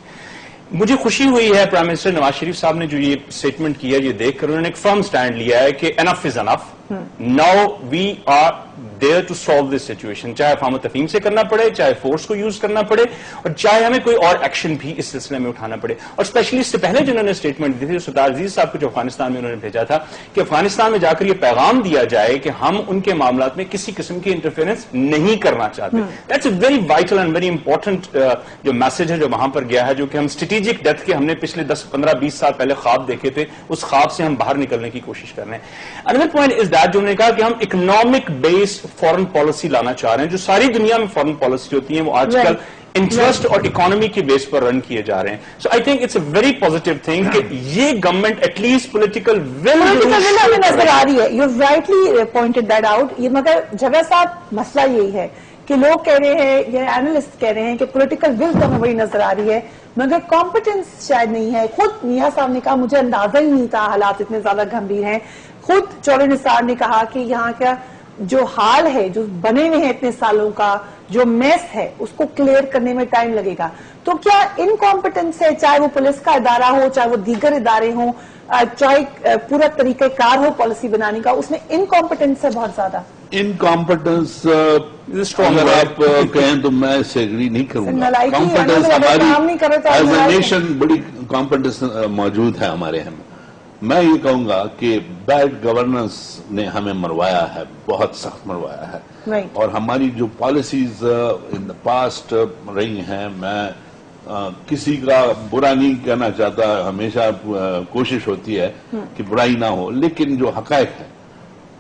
مجھے خوشی ہوئی ہے پرائم منسٹر نواز شریف صاحب نے جو یہ اسٹیٹمنٹ کیا، یہ دیکھ کر انہوں نے ایک فرم سٹینڈ لیا ہے کہ enough is enough. Now we are there to solve this situation, چاہے افہام و تفہیم سے کرنا پڑے، چاہے فورس کو یوز کرنا پڑے، اور چاہے ہمیں کوئی اور ایکشن بھی اس سلسلے میں اٹھانا پڑے. اور اسپیشلی اس سے پہلے جنہوں نے اسٹیٹمنٹ دی تھی سردار عزیز صاحب کو، جو افغانستان میں انہوں نے بھیجا تھا کہ افغانستان میں جا کر یہ پیغام دیا جائے کہ ہم ان کے معاملات میں کسی قسم کی انٹرفیئرنس نہیں کرنا چاہتے. That's a very vital and very important جو میسج ہے جو وہاں پر گیا ہے، جو کہ ہم اسٹریٹجک ڈیتھ کے ہم نے پچھلے 10-15-20 سال پہلے خواب دیکھے تھے، اس خواب سے ہم باہر نکلنے کی کوشش کر رہے ہیں. Another point is that جو انہوں نے کہا کہ ہم اکنامک بیسڈ فورن پالیسی لانا چاہ رہے ہیں. جو ساری دنیا میں فورن پالیسی ہوتی ہیں وہ آج کل انٹرسٹ اور اکانومی کی بیس پر رن کیے جا رہے ہیں. So I think it's a very positive thing کہ یہ government at least political will ہمیں نظر آ رہی ہے. You rightly pointed that out. یہ مگر جگہ صاحب مسئلہ یہی ہے کہ لوگ کہہ رہے ہیں یا اینالسٹ کہہ رہے ہیں کہ پولیٹیکل ول تو ہمیں وہی نظر آ رہی ہے مگر کمپٹنس شاید نہیں ہے. خود میاں صاحب نے کہا مجھے اندازہ ہی نہیں تھا حالات اتنے زیادہ گمبھیر ہیں. خود چودھری نثار نے کہا کہ یہاں کا جو حال ہے جو بنے ہوئے ہیں اتنے سالوں کا جو میس ہے اس کو کلیئر کرنے میں ٹائم لگے گا. تو کیا انکمپٹنس ہے, چاہے وہ پولیس کا ادارہ ہو, چاہے وہ دیگر ادارے ہوں, چاہے پورا طریقہ کار ہو پالیسی بنانے کا, اس میں انکمپٹنس ہے بہت زیادہ؟ انکمپٹنس اگر آپ کہیں تو میں اس سے ایگری نہیں کروں گا. کمپٹنس ایز اے نیشن بڑی کمپٹنس موجود ہے ہمارے ہم. میں یہ کہوں گا کہ بیڈ گورننس نے ہمیں مروایا ہے, بہت سخت مروایا ہے, اور ہماری جو پالیسیز ان دا پاسٹ رہی ہیں, میں کسی کا برا نہیں کہنا چاہتا, ہمیشہ کوشش ہوتی ہے کہ برائی نہ ہو, لیکن جو حقائق ہے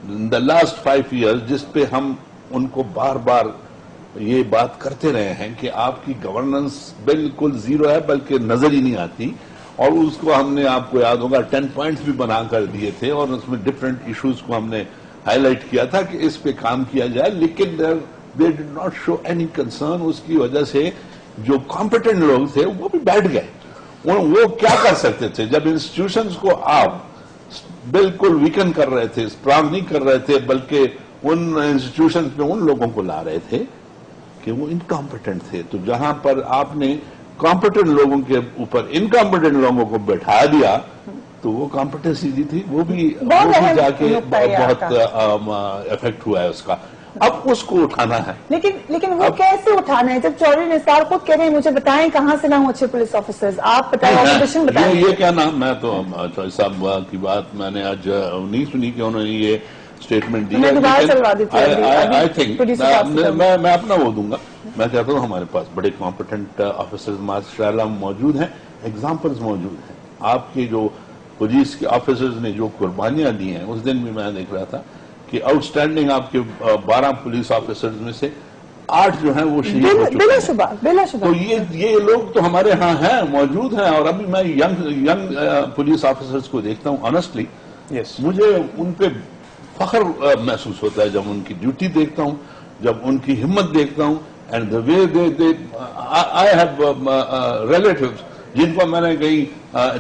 ان دا لاسٹ 5 years جس پہ ہم ان کو بار بار یہ بات کرتے رہے ہیں کہ آپ کی گورننس بالکل زیرو ہے, بلکہ نظر ہی نہیں آتی, اور اس کو ہم نے, آپ کو یاد ہوگا 10 points بھی بنا کر دیے تھے, اور اس میں ڈفرینٹ ایشوز کو ہم نے ہائی لائٹ کیا تھا کہ اس پہ کام کیا جائے, لیکن they did not show any concern. اس کی وجہ سے جو کمپیٹنٹ لوگ تھے وہ بھی بیٹھ گئے. وہ کیا کر سکتے تھے جب انسٹیٹیوشنز کو آپ بالکل ویکن کر رہے تھے, اسٹرانگ نہیں کر رہے تھے, بلکہ ان انسٹیٹیوشنز پہ ان لوگوں کو لا رہے تھے کہ وہ انکمپیٹنٹ تھے. تو جہاں پر آپ نے کمپیٹنٹ لوگوں کے اوپر انکمپیٹنٹ لوگوں کو بٹھا دیا تو وہ کمپیٹنسی دی تھی, وہ بھی جا کے بہت افیکٹ ہوا ہے اس کا. اب اس کو اٹھانا ہے, لیکن وہ کیسے اٹھانا ہے جب چودھری نثار خود کہہ رہے ہیں مجھے بتائیں کہاں سے لاؤں اچھے پولیس آفیسرز, آپ بتائیں. یہ کیا نام, میں تو چودھری صاحب کی بات میں نے آج نہیں سنی کہ انہوں نے یہ اسٹیٹمنٹ دی. آئی تھنک میں اپنا وہ دوں گا. میں کہتا ہوں ہمارے پاس بڑے کمپیٹنٹ آفیسرز ماشاء اللہ موجود ہیں, ایگزامپلز موجود ہیں. آپ کے جو پولیس کے آفیسرز نے جو قربانیاں دی ہیں, اس دن بھی میں دیکھ رہا تھا کہ آؤٹ اسٹینڈنگ آپ کے 12 پولیس آفیسرز میں سے 8 جو ہیں وہ شہید ہو چکے ہیں. تو یہ لوگ تو ہمارے ہاں ہیں, موجود ہیں. اور ابھی میں ینگ پولیس آفیسرز کو دیکھتا ہوں, آنیسٹلی مجھے ان پہ فخر محسوس ہوتا ہے جب ان کی ڈیوٹی دیکھتا ہوں, جب ان کی ہمت دیکھتا ہوں. And the way I have relatives جن کو میں نے کہیں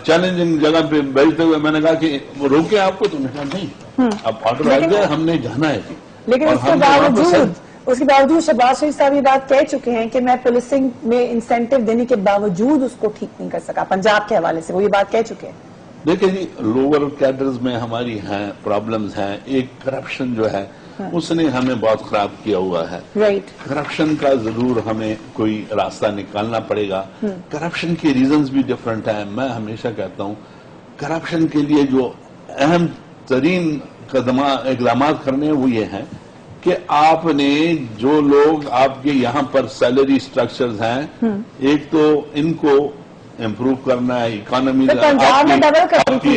چیلنجنگ جگہ پہ بھیجتے ہوئے میں نے کہا کہ وہ روکے آپ کو, تو میں نے کہا نہیں, اب آرڈر آ گیا, ہم نے جانا ہے. لیکن اس کے باوجود شہباز شریف صاحب یہ بات کہہ چکے ہیں کہ میں پولیسنگ میں انسینٹیو دینے کے باوجود اس کو ٹھیک نہیں کر سکا. پنجاب کے حوالے سے وہ یہ بات کہہ چکے ہیں. دیکھیں جی, لوور کیڈرز میں ہماری ہیں پرابلمز ہیں. ایک کرپشن جو ہے اس نے ہمیں بہت خراب کیا ہوا ہے. کرپشن کا ضرور ہمیں کوئی راستہ نکالنا پڑے گا. کرپشن کے ریزنز بھی ڈفرنٹ ہیں. میں ہمیشہ کہتا ہوں کرپشن کے لیے جو اہم ترین اقدامات کرنے ہیں وہ یہ ہیں کہ آپ نے جو لوگ آپ کے یہاں پر سیلری سٹرکچرز ہیں, ایک تو ان کو امپروو کرنا ہے. اکانومی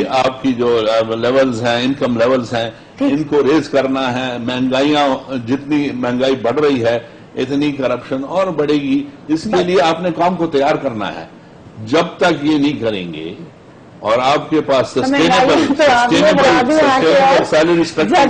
آپ کی جو لیولز ہیں, انکم لیولز ہیں, ان کو ریز کرنا ہے. مہنگائیاں, جتنی مہنگائی بڑھ رہی ہے اتنی کرپشن اور بڑھے گی. اس کے لیے آپ نے کام کو تیار کرنا ہے. جب تک یہ نہیں کریں گے اور آپ کے پاس سسٹینیبل سیلری اسٹرکچر,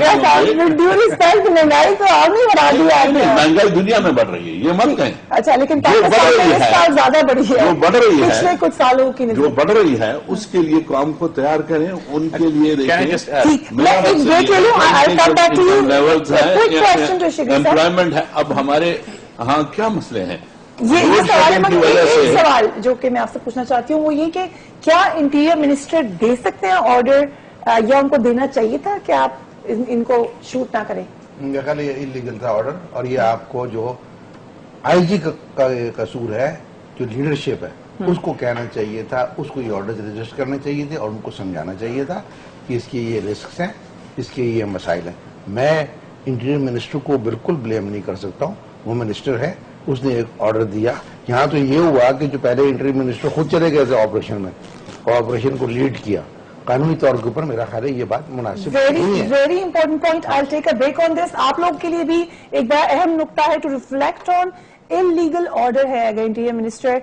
مہنگائی دنیا میں بڑھ رہی ہے, یہ مت کہیں. اچھا, لیکن جو بڑھ رہی ہے پچھلے کچھ سالوں کی جو بڑھ رہی ہے اس کے لیے کام کو تیار کریں. ان کے لیے امپلائمنٹ ہے. اب ہمارے ہاں کیا مسئلے ہیں, یہ سوال جو کہ میں آپ سے پوچھنا چاہتی ہوں وہ یہ کہ کیا انٹیریئر منسٹر دے سکتے ہیں آرڈر, یا ان کو دینا چاہیے تھا کہ آپ ان کو شوٹ نہ کریں؟ میرا خیال یہ انلیگل تھا آرڈر, اور یہ آپ کو جو آئی جی کا قصور ہے, جو لیڈرشپ ہے, اس کو کہنا چاہیے تھا. اس کو یہ آرڈر رجسٹر کرنے چاہیے تھے اور ان کو سمجھانا چاہیے تھا کہ اس کے یہ رسکس ہیں, اس کے یہ مسائل ہیں. میں انٹیریئر منسٹر کو بالکل بلیم نہیں کر سکتا ہوں, وہ منسٹر ہے, اس نے ایک آرڈر دیا. یہاں تو یہ ہوا کہ جو پہلے انٹیریئر منسٹر خود چلے گئے تھے آپریشن میں, اور آپریشن کو لیڈ کیا. قانونی طور کے اوپر میرا خیال ہے یہ بات مناسب نہیں ہے. Very important point. I take a break on this. آپ لوگ کے لیے بھی ایک بڑا اہم نقطہ ہے to reflect on illegal order ہے. اگر انٹیریئر منسٹر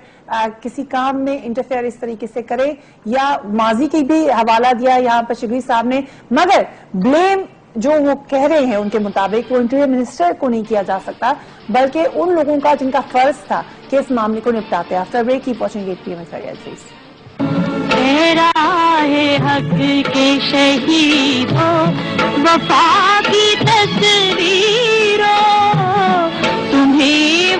کسی کام میں انٹرفیئر اس طریقے سے کرے, یا ماضی کی بھی حوالہ دیا یہاں پر شبیر صاحب نے, مگر بلیم جو وہ کہہ رہے ہیں ان کے مطابق وہ انٹیریئر منسٹر کو نہیں کیا جا سکتا بلکہ ان لوگوں کا جن کا فرض تھا کہ اس معاملے کو نپٹاتے. آفٹر بریک کی پہنچیں گے پلیز. تیرا ہے حق کے شہید ہو, وفا کی تصویر ہو, تمہیں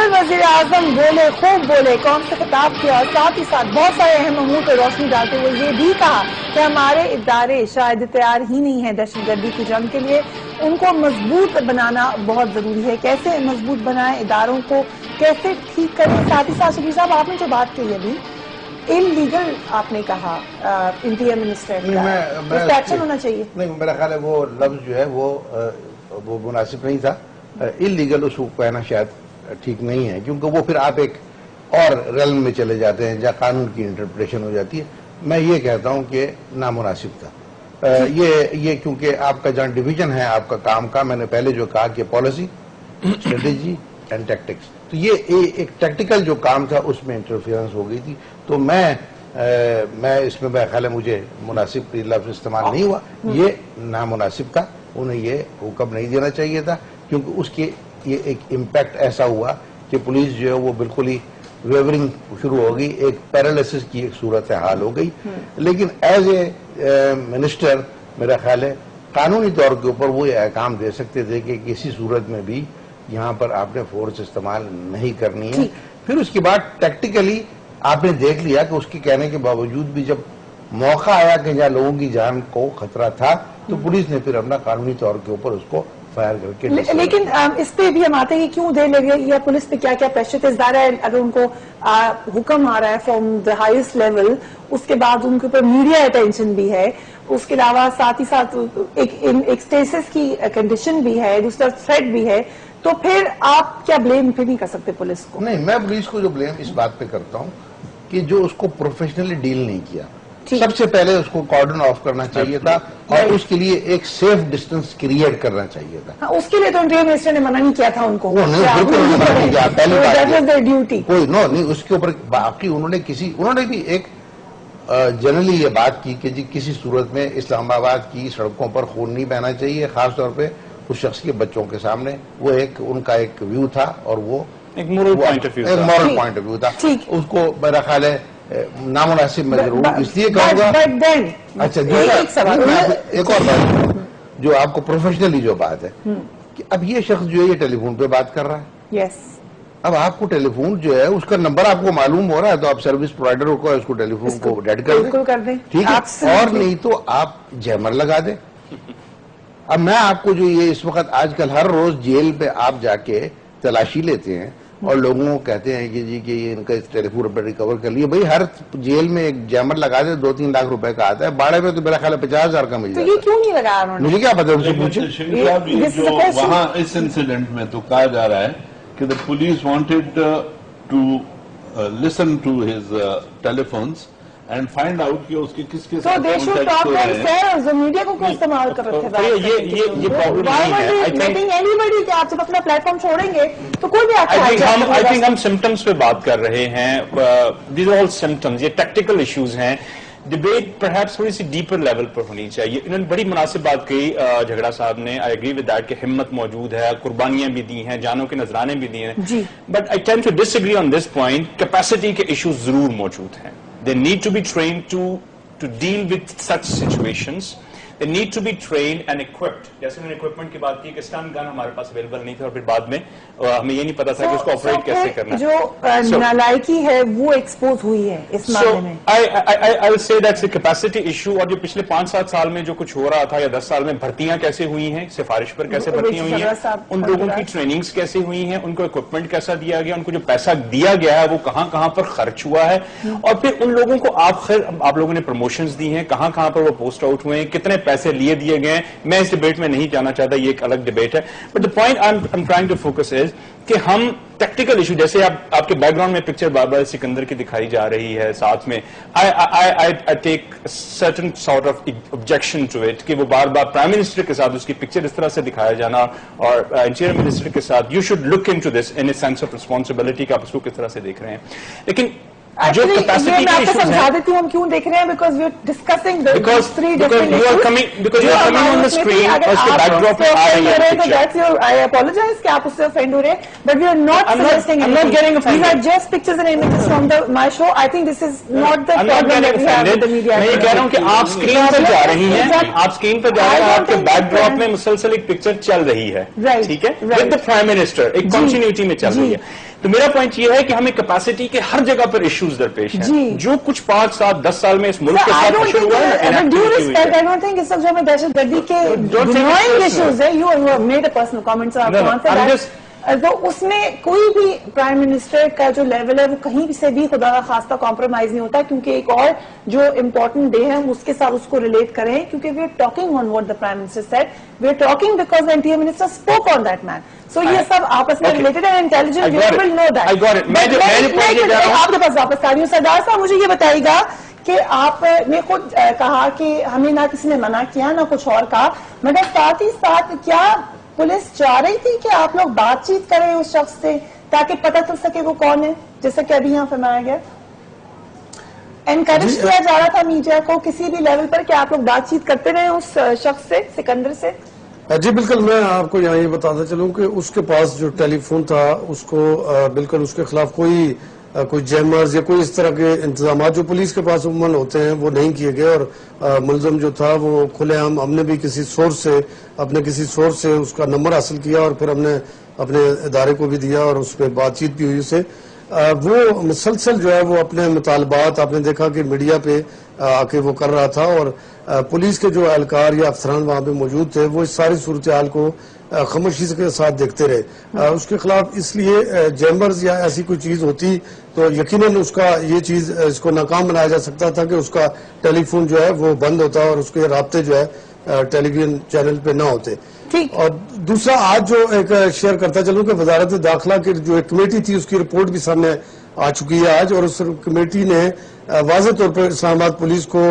نائب وزیر اعظم بولے، خوب بولے، قوم سے خطاب کیا اور ساتھ ہی ساتھ بہت سارے اہم امور پہ روشنی ڈالتے ہوئے یہ بھی کہا کہ ہمارے ادارے شاید تیار ہی نہیں ہیں دہشت گردی کی جنگ کے لیے، ان کو مضبوط بنانا بہت ضروری ہے. کیسے مضبوط بنائیں اداروں کو، کیسے ٹھیک کریں؟ ساتھ ہی ساتھ شبیر صاحب آپ نے جو بات کہی ابھی انلیگل آپ نے کہا انٹیریئر منسٹر کا ایکشن ہونا چاہیے. نہیں، میرا خیال ہے وہ لفظ جو ہے وہ مناسب نہیں تھا. انلیگل اس کو کہنا شاید ٹھیک نہیں ہے، کیونکہ وہ پھر آپ ایک اور ریلم میں چلے جاتے ہیں جہاں قانون کی انٹرپریٹیشن ہو جاتی ہے. میں یہ کہتا ہوں کہ نامناسب تھا یہ کیونکہ آپ کا جہاں ڈویژن ہے آپ کا کام کا، میں نے پہلے جو کہا کہ پالیسی، اسٹریٹجی اینڈ ٹیکٹکس، تو یہ ایک ٹیکٹیکل جو کام تھا اس میں انٹرفیئرنس ہو گئی تھی. تو میں اس میں میرا خیال ہے مجھے مناسب لفظ استعمال نہیں ہوا، یہ نامناسب تھا. انہیں یہ حکم نہیں دینا چاہیے تھا، کیونکہ اس کے یہ ایک امپیکٹ ایسا ہوا کہ پولیس جو ہے وہ بالکل ہی ویورنگ شروع ہو گئی، ایک پیرالائسس کی ایک صورت حال ہو گئی. لیکن ایز اے منسٹر میرا خیال ہے قانونی طور کے اوپر وہ یہ احکام دے سکتے تھے کہ کسی صورت میں بھی یہاں پر آپ نے فورس استعمال نہیں کرنی ہے. پھر اس کے بعد ٹیکٹیکلی آپ نے دیکھ لیا کہ اس کے کہنے کے باوجود بھی جب موقع آیا کہ جہاں لوگوں کی جان کو خطرہ تھا تو پولیس نے پھر اپنا قانونی طور کے اوپر اس کو فائر کر کے. لیکن اس پہ بھی ہم آتے ہیں کیوں دیر لگے یا پولیس پہ کیا کیا پریشر تھا؟ ظاہر ہے اگر ان کو حکم آ رہا ہے فرام دا ہائیسٹ لیول، اس کے بعد ان کے اوپر میڈیا اٹینشن بھی ہے، اس کے علاوہ ساتھ ہی ساتھ ایک اسٹیسس کی کنڈیشن بھی ہے، دوسرا تھریٹ بھی ہے، تو پھر آپ کیا بلیم پھر نہیں کر سکتے پولیس کو؟ نہیں، میں پولیس کو جو بلیم اس بات پہ کرتا ہوں کہ جو اس کو پروفیشنلی ڈیل نہیں کیا. سب سے پہلے اس کو کارڈن آف کرنا چاہیے تھا اور اس کے لیے ایک سیف ڈسٹینس کریٹ کرنا چاہیے تھا. اس کے لیے تو انٹیریئر منسٹر نے منع نہیں کیا تھا ان کو. کوئی نہیں، اس کے اوپر باقی انہوں نے بھی ایک جنرلی یہ بات کی کہ جی کسی صورت میں اسلام آباد کی سڑکوں پر خون نہیں بہنا چاہیے، خاص طور پہ اس شخص کے بچوں کے سامنے. وہ ان کا ایک ویو تھا اور وہ ایک مورل پوائنٹ آف ویو تھا. اس کو میرا خیال ہے نامناسب میں ضرور اس لیے کہوں گا. اچھا ایک اور بات جو آپ کو پروفیشنلی جو بات ہے کہ اب یہ شخص جو ہے یہ ٹیلی فون پہ بات کر رہا ہے. یس، اب آپ کو ٹیلی فون جو ہے اس کا نمبر آپ کو معلوم ہو رہا ہے تو آپ سروس پرووائڈر کو اس کو ٹیلی فون کو ڈیڈ کر دیں، ٹھیک ہے، اور نہیں تو آپ جیمر لگا دیں. اب میں آپ کو جو یہ اس وقت آج کل ہر روز جیل پہ آپ جا کے تلاشی لیتے ہیں اور لوگوں کو کہتے ہیں کہ جی کہ یہ ان کا ٹیلی فون پہ ریکور کر لیے. بھائی ہر جیل میں ایک جیمر لگا دے 2-3 لاکھ روپے کا آتا ہے، باڑے میں تو میرا خیال ہے 50,000 کا مل جاتا ہے. یہ کیوں نہیں لگا انہوں نے؟ مجھے کیا پتا، ان سے پوچھیں. وہاں اس انسیڈنٹ میں تو کہا جا رہا ہے کہ the police wanted to listen to his telephones and find out کہ اس کے کس کے ساتھ کانٹیکٹ ہے. میڈیا کو کیوں استعمال کر رہے تھے؟ یہ پرابلم نہیں ہے. کہ آپ جب اپنا پلیٹ فارم چھوڑیں گے تو کوئی بھی آئی تھنک ہم سمٹمز پہ بات کر رہے ہیں. دیز آر آل سمٹمز، یہ ٹیکٹیکل ایشوز ہیں. ڈبیٹ پرہیپس تھوڑی سی ڈیپر لیول پر ہونی چاہیے. انہوں نے بڑی مناسب بات کہی جھگڑا صاحب نے. آئی ایگری ود دیٹ کہ ہمت موجود ہے، قربانیاں بھی دی ہیں، جانوں کے نذرانے بھی دیے ہیں. But I tend to disagree on this point. Capacity کے ایشوز ضرور موجود ہیں. They need to be trained to deal with such situations. They need to be trained and equipped. جیسے انہوں نے equipment کی بات کی کہ stun gun ہمارے پاس available نہیں تھا اور پھر بعد میں ہمیں یہ نہیں پتا تھا کہ اس کو آپریٹ کیسے کرنا. جو نالائکی ہے وہ ایکسپوز ہوئی ہے اس معاملے میں. I will say that's a capacity issue. اور جو پچھلے 5-7 سال میں جو کچھ ہو رہا تھا یا 10 سال میں بھرتیاں کیسے ہوئی ہیں، سفارش پر کیسے بھرتیاں ہوئی ہیں، ان لوگوں کی ٹریننگز کیسے ہوئی ہیں، ان کو equipment کیسا دیا گیا، ان کو جو پیسہ دیا گیا ہے وہ کہاں کہاں پر خرچ ہوا ہے، اور پھر ان لوگوں کو آپ لوگوں نے پروموشنز دی ہیں، کہاں کہاں پر وہ پوسٹ آؤٹ ہوئے ہیں، کتنے پیسے لیے دیے گئے ہیں. میں اس ڈیبیٹ میں نہیں جانا چاہتا، یہ ایک الگ ڈیبیٹ ہے. But the point I am trying to focus is کہ ہم ٹیکٹیکل ایشو، جیسے آپ کے بیک گراؤنڈ میں پکچر بابا سکندر کی دکھائی جا رہی ہے، ساتھ میں I take certain sort of objection to it کہ وہ بار بار پرائم منسٹر کے ساتھ اس کی پکچر اس طرح سے دکھایا جانا اور انٹیریئر منسٹر کے ساتھ. You should look into this in a sense of responsibility کہ آپ اس کو کس طرح سے دیکھ رہے ہیں. لیکن جو capacity میں آپ کے کو issues سمجھا ہیں. دیتی ہوں ہم کیوں دیکھ رہے ہیں, because we are discussing Because you are coming on the screen اور اس کے بیک ڈراپ پہ آ رہی ہے picture. I apologize کہ آپ اس سے offend ہو رہے ہیں, but we are not I'm not- suggesting I'm not anything. getting offended. These are just pictures and images from my show. I think this is not the I'm not problem that getting we have with the offended. media. میں یہ کہہ رہا ہوں کہ آپ screen پہ جا رہی ہیں, آپ اسکرین پہ جا رہے ہیں, آپ کے بیک ڈراپ میں مسلسل ایک پکچر چل رہی ہے, Right, ٹھیک ہے, right. With the prime minister, ایک کنٹینیوٹی میں چل رہی ہے. تو میرا پوائنٹ یہ ہے کہ ہمیں کیپیسٹی کے ہر جگہ پر ایشوز درپیش ہیں, جو کچھ 5 7 10 سال میں اس ملک کے I ساتھ don't شروع think, ہوا ہے, with due respect, I don't think اس وقت جو ہمیں دہشت گردی کے Don't take it growing personal. issues ہے, you have made a personal comment, so No, آپ no, کون سے I'm بات, just- تو اس میں کوئی بھی پرائم منسٹر کا جو لیول ہے وہ کہیں سے بھی خدا کا خاصہ کمپرومائز نہیں ہوتا, کیونکہ ایک اور جو امپورٹنٹ ڈے ہے اس کے ساتھ اس کو ریلیٹ کریں, کیونکہ we are talking on what the prime minister said, we are talking because the interior minister spoke on that man, so یہ سب آپس میں ریلیٹڈ ہے, intelligent people will know that. I got it. میں آپ کے پاس واپس آ رہی ہوں. سردار صاحب مجھے یہ بتائیے گا کہ آپ نے خود کہا کہ ہمیں نہ کسی نے منع کیا نہ کچھ اور کہا, مگر ساتھ ہی ساتھ کیا پولیس چاہ رہی تھی کہ آپ لوگ بات چیت کریں اس شخص سے تاکہ پتہ چل سکے وہ کون ہے, جیسا کہ ابھی یہاں فرمایا گیا, انکریج کیا جا رہا تھا میڈیا کو کسی بھی لیول پر کہ آپ لوگ بات چیت کرتے رہے اس شخص سے, سکندر سے؟ جی بالکل, میں آپ کو یہاں یہ بتاتا چلوں کہ اس کے پاس جو ٹیلی فون تھا اس کو بالکل اس کے خلاف کوئی جیمرز یا کوئی اس طرح کے انتظامات جو پولیس کے پاس عموماً ہوتے ہیں وہ نہیں کیے گئے, اور ملزم جو تھا وہ کھلے عام, ہم نے بھی کسی سورس سے اس کا نمبر حاصل کیا اور پھر ہم نے اپنے ادارے کو بھی دیا اور اس پہ بات چیت بھی ہوئی اسے. وہ مسلسل جو ہے وہ اپنے مطالبات, آپ نے دیکھا کہ میڈیا پہ آ کے وہ کر رہا تھا, اور پولیس کے جو اہلکار یا افسران وہاں پہ موجود تھے وہ اس ساری صورتحال کو خاموشی کے ساتھ دیکھتے رہے. اس کے خلاف اس لیے جیمبرز یا ایسی کوئی چیز ہوتی تو یقیناً اس کا یہ چیز اس کو ناکام بنایا جا سکتا تھا کہ اس کا ٹیلی فون جو ہے وہ بند ہوتا اور اس کے رابطے جو ہے ٹیلی ویژن چینل پہ نہ ہوتے. اور دوسرا آج جو ایک شیئر کرتا چلوں کہ وزارت داخلہ کی جو ایک کمیٹی تھی اس کی رپورٹ بھی سامنے آ چکی ہے آج, اور اس کمیٹی نے واضح طور پر اسلام آباد پولیس کو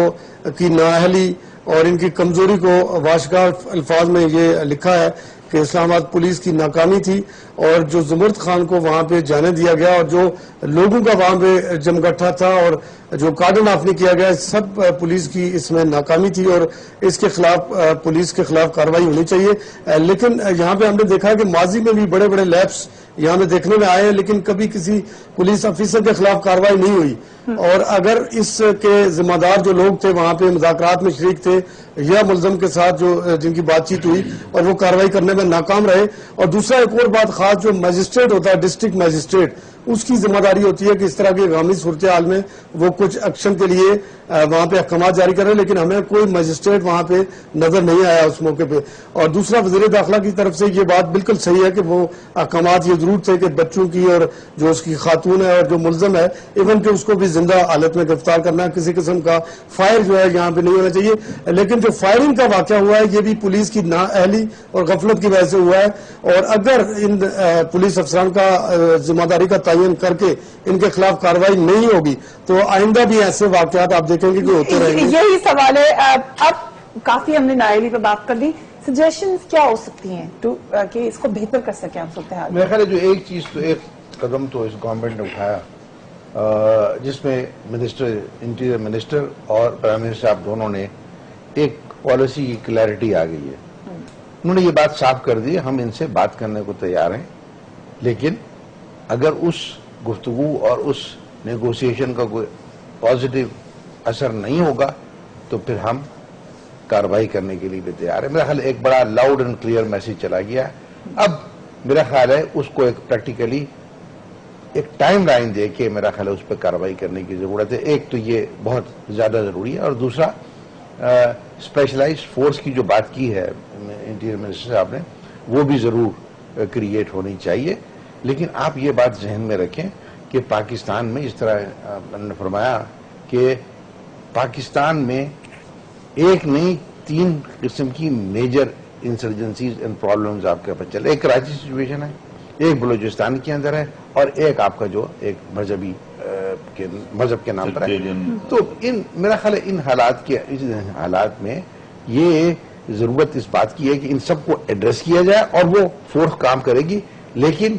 کی نااہلی اور ان کی کمزوری کو واشگار الفاظ میں یہ لکھا ہے کہ اسلام آباد پولیس کی ناکامی تھی, اور جو زمرد خان کو وہاں پہ جانے دیا گیا اور جو لوگوں کا وہاں پہ جمگٹھا تھا اور جو کارڈن آف نہیں کیا گیا, سب پولیس کی اس میں ناکامی تھی, اور اس کے خلاف پولیس کے خلاف کارروائی ہونی چاہیے. لیکن یہاں پہ ہم نے دیکھا کہ ماضی میں بھی بڑے بڑے لیپس یہاں پہ دیکھنے میں آئے ہیں, لیکن کبھی کسی پولیس افیسر کے خلاف کارروائی نہیں ہوئی, اور اگر اس کے ذمہ دار جو لوگ تھے وہاں پہ مذاکرات میں شریک تھے یا ملزم کے ساتھ جو جن کی بات چیت ہوئی اور وہ کارروائی کرنے میں ناکام رہے. اور دوسرا ایک اور بات خاص, جو میجسٹریٹ ہوتا ہے ڈسٹرکٹ میجسٹریٹ, اس کی ذمہ داری ہوتی ہے کہ اس طرح کی غامی صورتحال میں وہ کچھ ایکشن کے لیے وہاں پہ احکامات جاری کرے, لیکن ہمیں کوئی میجسٹریٹ وہاں پہ نظر نہیں آیا اس موقع پہ. اور دوسرا وزیر داخلہ کی طرف سے یہ بات بالکل صحیح ہے کہ وہ احکامات یہ ضرور تھے کہ بچوں کی اور جو اس کی خاتون ہے اور جو ملزم ہے ایون کہ اس کو بھی زندہ حالت میں گرفتار کرنا ہے, کسی قسم کا فائر جو ہے یہاں پہ نہیں ہونا چاہیے. لیکن جو فائرنگ کا واقعہ ہوا ہے یہ بھی پولیس کی نااہلی اور غفلت کی وجہ سے ہوا ہے, اور اگر ان پولیس افسران کا ذمہ داری کا تعین کر کے ان کے خلاف کارروائی نہیں ہوگی تو آئندہ بھی ایسے واقعات آپ دیکھیں گے کہ ہوتے رہیں گے. یہی سوال ہے. اب کافی ہم نے نااہلی پہ بات کر لی, سجیشنز کیا ہو سکتی ہیں کہ اس کو بہتر کر سکیں ہم صورتحال؟ میرے خیال ہے جو ایک چیز تو ایک قدم تو اس گورنمنٹ نے اٹھایا جس میں منسٹر انٹیریئر منسٹر اور پرائم منسٹر صاحب دونوں نے ایک پالیسی کی کلیئرٹی آ گئی ہے. انہوں نے یہ بات صاف کر دی, ہم ان سے بات کرنے کو تیار ہیں, لیکن اگر اس گفتگو اور اس نیگوسیشن کا کوئی پازیٹیو اثر نہیں ہوگا تو پھر ہم کارروائی کرنے کے لیے بھی تیار ہیں. میرا خیال ایک بڑا لاؤڈ اینڈ کلیئر میسج چلا گیا ہے. اب میرا خیال ہے اس کو ایک پریکٹیکلی ایک ٹائم لائن دے کے میرا خیال ہے اس پہ کارروائی کرنے کی ضرورت ہے. ایک تو یہ بہت زیادہ ضروری ہے, اور دوسرا اسپیشلائزڈ فورس کی جو بات کی ہے انٹیریئر منسٹر صاحب نے وہ بھی ضرور کریٹ ہونی چاہیے. لیکن آپ یہ بات ذہن میں رکھیں کہ پاکستان میں اس طرح انہوں نے فرمایا کہ پاکستان میں ایک نہیں 3 قسم کی میجر انسرجنسیز اینڈ پرابلمز آپ کے پاس چلے. ایک کراچی سچویشن ہے, ایک بلوچستان کے اندر ہے, اور ایک آپ کا جو ایک مذہب کے نام پر ہے. تو میرا خیال ہے ان حالات میں یہ ضرورت اس بات کی ہے کہ ان سب کو ایڈریس کیا جائے, اور وہ فورس کام کرے گی, لیکن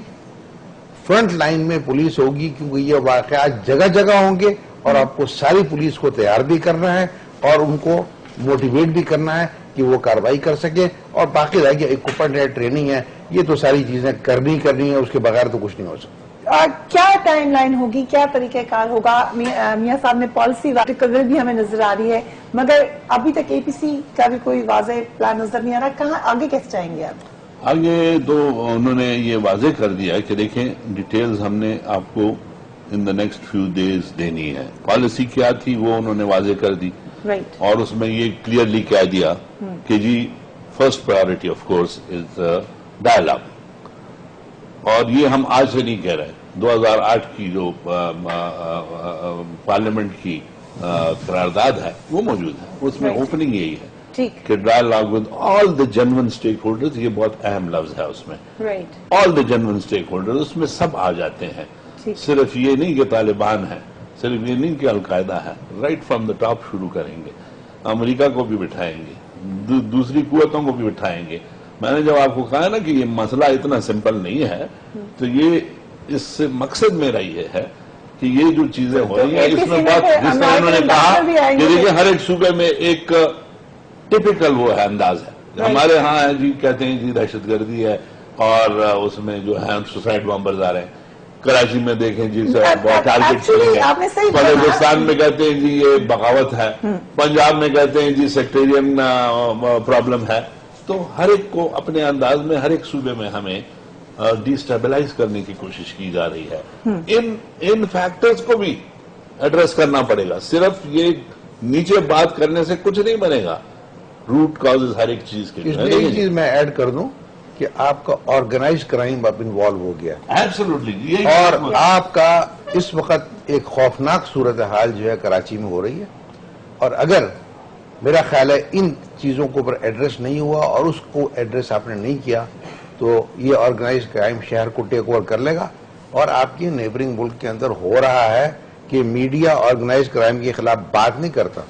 فرنٹ لائن میں پولیس ہوگی، کیونکہ یہ واقعات جگہ جگہ ہوں گے اور آپ کو ساری پولیس کو تیار بھی کرنا ہے اور ان کو موٹیویٹ بھی کرنا ہے کہ وہ کارروائی کر سکے، اور باقی رہ گیا اکوپمنٹ ہے، ٹریننگ ہے، یہ تو ساری چیزیں کرنی ہے، اس کے بغیر تو کچھ نہیں ہو سکتا۔ کیا ٹائم لائن ہوگی، کیا طریقہ کار ہوگا؟ میاں صاحب نے پالیسی کور بھی ہمیں نظر آ رہی ہے، مگر ابھی تک اے پی سی کا بھی کوئی واضح پلان نظر نہیں آ رہا، کہاں آگے کیسے جائیں گے آپ؟ آگے انہوں نے یہ واضح کر دیا کہ دیکھیں ڈیٹیلز ہم نے آپ کو ان دا نیکسٹ فیو ڈیز دینی ہے، پالیسی کیا تھی وہ انہوں نے واضح کر دی، اور اس میں یہ کلیئرلی کہہ دیا کہ جی first priority of course is dialogue, اور یہ ہم آج سے نہیں کہہ رہے، 2008 کی جو پارلیمنٹ کی قرارداد ہے وہ موجود ہے، اس میں اوپننگ یہی ہے کہ dialogue with all the genuine stake holders, یہ بہت اہم لفظ ہے اس میں، آل دا جینوئن اسٹیک ہولڈرز، اس میں سب آ جاتے ہیں، صرف یہ نہیں کہ طالبان ہے، صرف یہ نہیں کہ القاعدہ ہے، رائٹ فرام دا ٹاپ شروع کریں گے، امریکہ کو بھی بٹھائیں گے، دوسری قوتوں کو بھی بٹھائیں گے۔ میں نے جب آپ کو کہا نا کہ یہ مسئلہ اتنا سمپل نہیں ہے، تو یہ اس سے مقصد میرا یہ ہے کہ یہ جو چیزیں ہو رہی ہیں اس میں بہت، جس طرح انہوں نے کہا کہ دیکھیں ہر ایک صوبے میں ایک ٹپیکل وہ ہے انداز ہے، ہمارے ہاں ہے جی کہتے ہیں جی دہشت گردی ہے اور اس میں جو ہے سوسائڈ بامبرز آ رہے ہیں، کراچی میں دیکھیں جی ٹارگیٹ ہے، بلوچستان میں کہتے ہیں جی یہ بغاوت ہے، پنجاب میں کہتے ہیں جی سیکٹیرین پرابلم ہے، تو ہر ایک کو اپنے انداز میں ہر ایک صوبے میں ہمیں ڈی سٹیبلائز کرنے کی کوشش کی جا رہی ہے، ان فیکٹرز کو بھی ایڈریس کرنا پڑے گا، صرف یہ نیچے بات کرنے سے کچھ نہیں بنے گا، روٹ کازز ہر ایک چیز کے۔ اس میں ایک چیز میں ایڈ کر دوں کہ آپ کا آرگنائز کرائم اب انوالو ہو گیا، ایبسولوٹلی، اور آپ کا اس وقت ایک خوفناک صورتحال جو ہے کراچی میں ہو رہی ہے، اور اگر میرا خیال ہے ان چیزوں کو پر ایڈریس نہیں ہوا اور اس کو ایڈریس آپ نے نہیں کیا تو یہ آرگنائز کرائم شہر کو ٹیک اوور کر لے گا، اور آپ کی نیبرنگ ملک کے اندر ہو رہا ہے کہ میڈیا آرگنائز کرائم کے خلاف بات نہیں کرتا،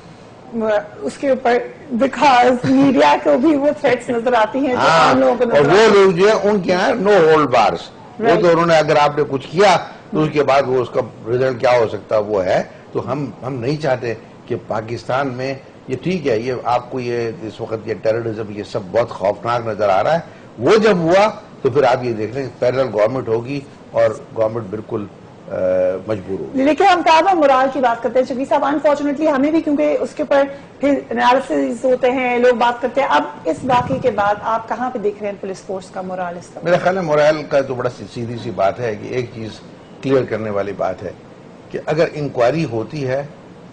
اس کے اوپر بیکاز میڈیا کو بھی وہ تھریٹس نظر آتی ہیں جو عام لوگوں کو، اور وہ لوگ جو ہے ان کے یہاں نو ہولڈ بارس، وہ تو انہوں نے اگر آپ نے کچھ کیا تو اس کے بعد وہ اس کا رزلٹ کیا ہو سکتا وہ ہے، تو ہم نہیں چاہتے کہ پاکستان میں یہ ٹھیک ہے، یہ آپ کو یہ اس وقت یہ ٹیررزم یہ سب بہت خوفناک نظر آ رہا ہے، وہ جب ہوا تو پھر آپ یہ دیکھ لیں پیرل گورنمنٹ ہوگی اور گورنمنٹ بالکل مجبور ہوگی۔ لیکن ہم تعداد مورال کی بات کرتے ہیں شفیع صاحب، انفارچونیٹلی ہمیں بھی کیونکہ اس کے اوپر پھر انالیسز ہوتے ہیں، لوگ بات کرتے ہیں، اب اس واقعے کے بعد آپ کہاں پہ دیکھ رہے ہیں پولیس فورس کا مورال؟ اس کا میرا خیال ہے مورال کا تو بڑا سیدھی سی بات ہے کہ ایک چیز کلیئر کرنے والی بات ہے کہ اگر انکوائری ہوتی ہے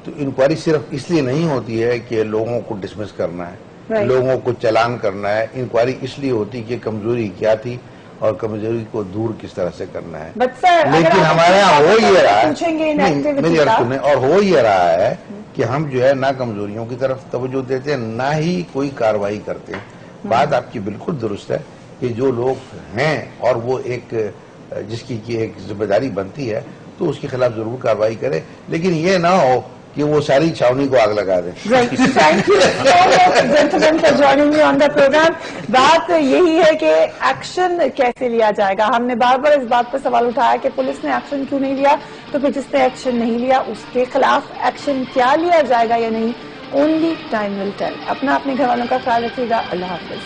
تو انکوائری صرف اس لیے نہیں ہوتی ہے کہ لوگوں کو ڈسمس کرنا ہے، لوگوں کو چلان کرنا ہے، انکوائری اس لیے ہوتی کہ کمزوری کیا تھی اور کمزوری کو دور کس طرح سے کرنا ہے، لیکن ہمارے یہاں ہو یہ رہا ہے، میری عرض سنیں، اور ہو یہ رہا ہے کہ ہم جو ہے نہ کمزوریوں کی طرف توجہ دیتے ہیں نہ ہی کوئی کارروائی کرتے ہیں۔ بات آپ کی بالکل درست ہے کہ جو لوگ ہیں اور وہ ایک جس کی ایک ذمہ داری بنتی ہے تو اس کے خلاف ضرور کارروائی کرے، لیکن یہ نہ ہو کہ وہ ساری چھاونی کو آگ لگا دیں۔ Thank you so much gentleman for joining me on the programme. بات یہی ہے کہ ایکشن کیسے لیا جائے گا، ہم نے بار بار اس بات پر سوال اٹھایا کہ پولیس نے ایکشن کیوں نہیں لیا، تو پھر جس نے ایکشن نہیں لیا اس کے خلاف ایکشن کیا لیا جائے گا یا نہیں، اونلی ٹائم ول ٹیل۔ اپنے گھر والوں کا خیال رکھیے گا، اللہ حافظ۔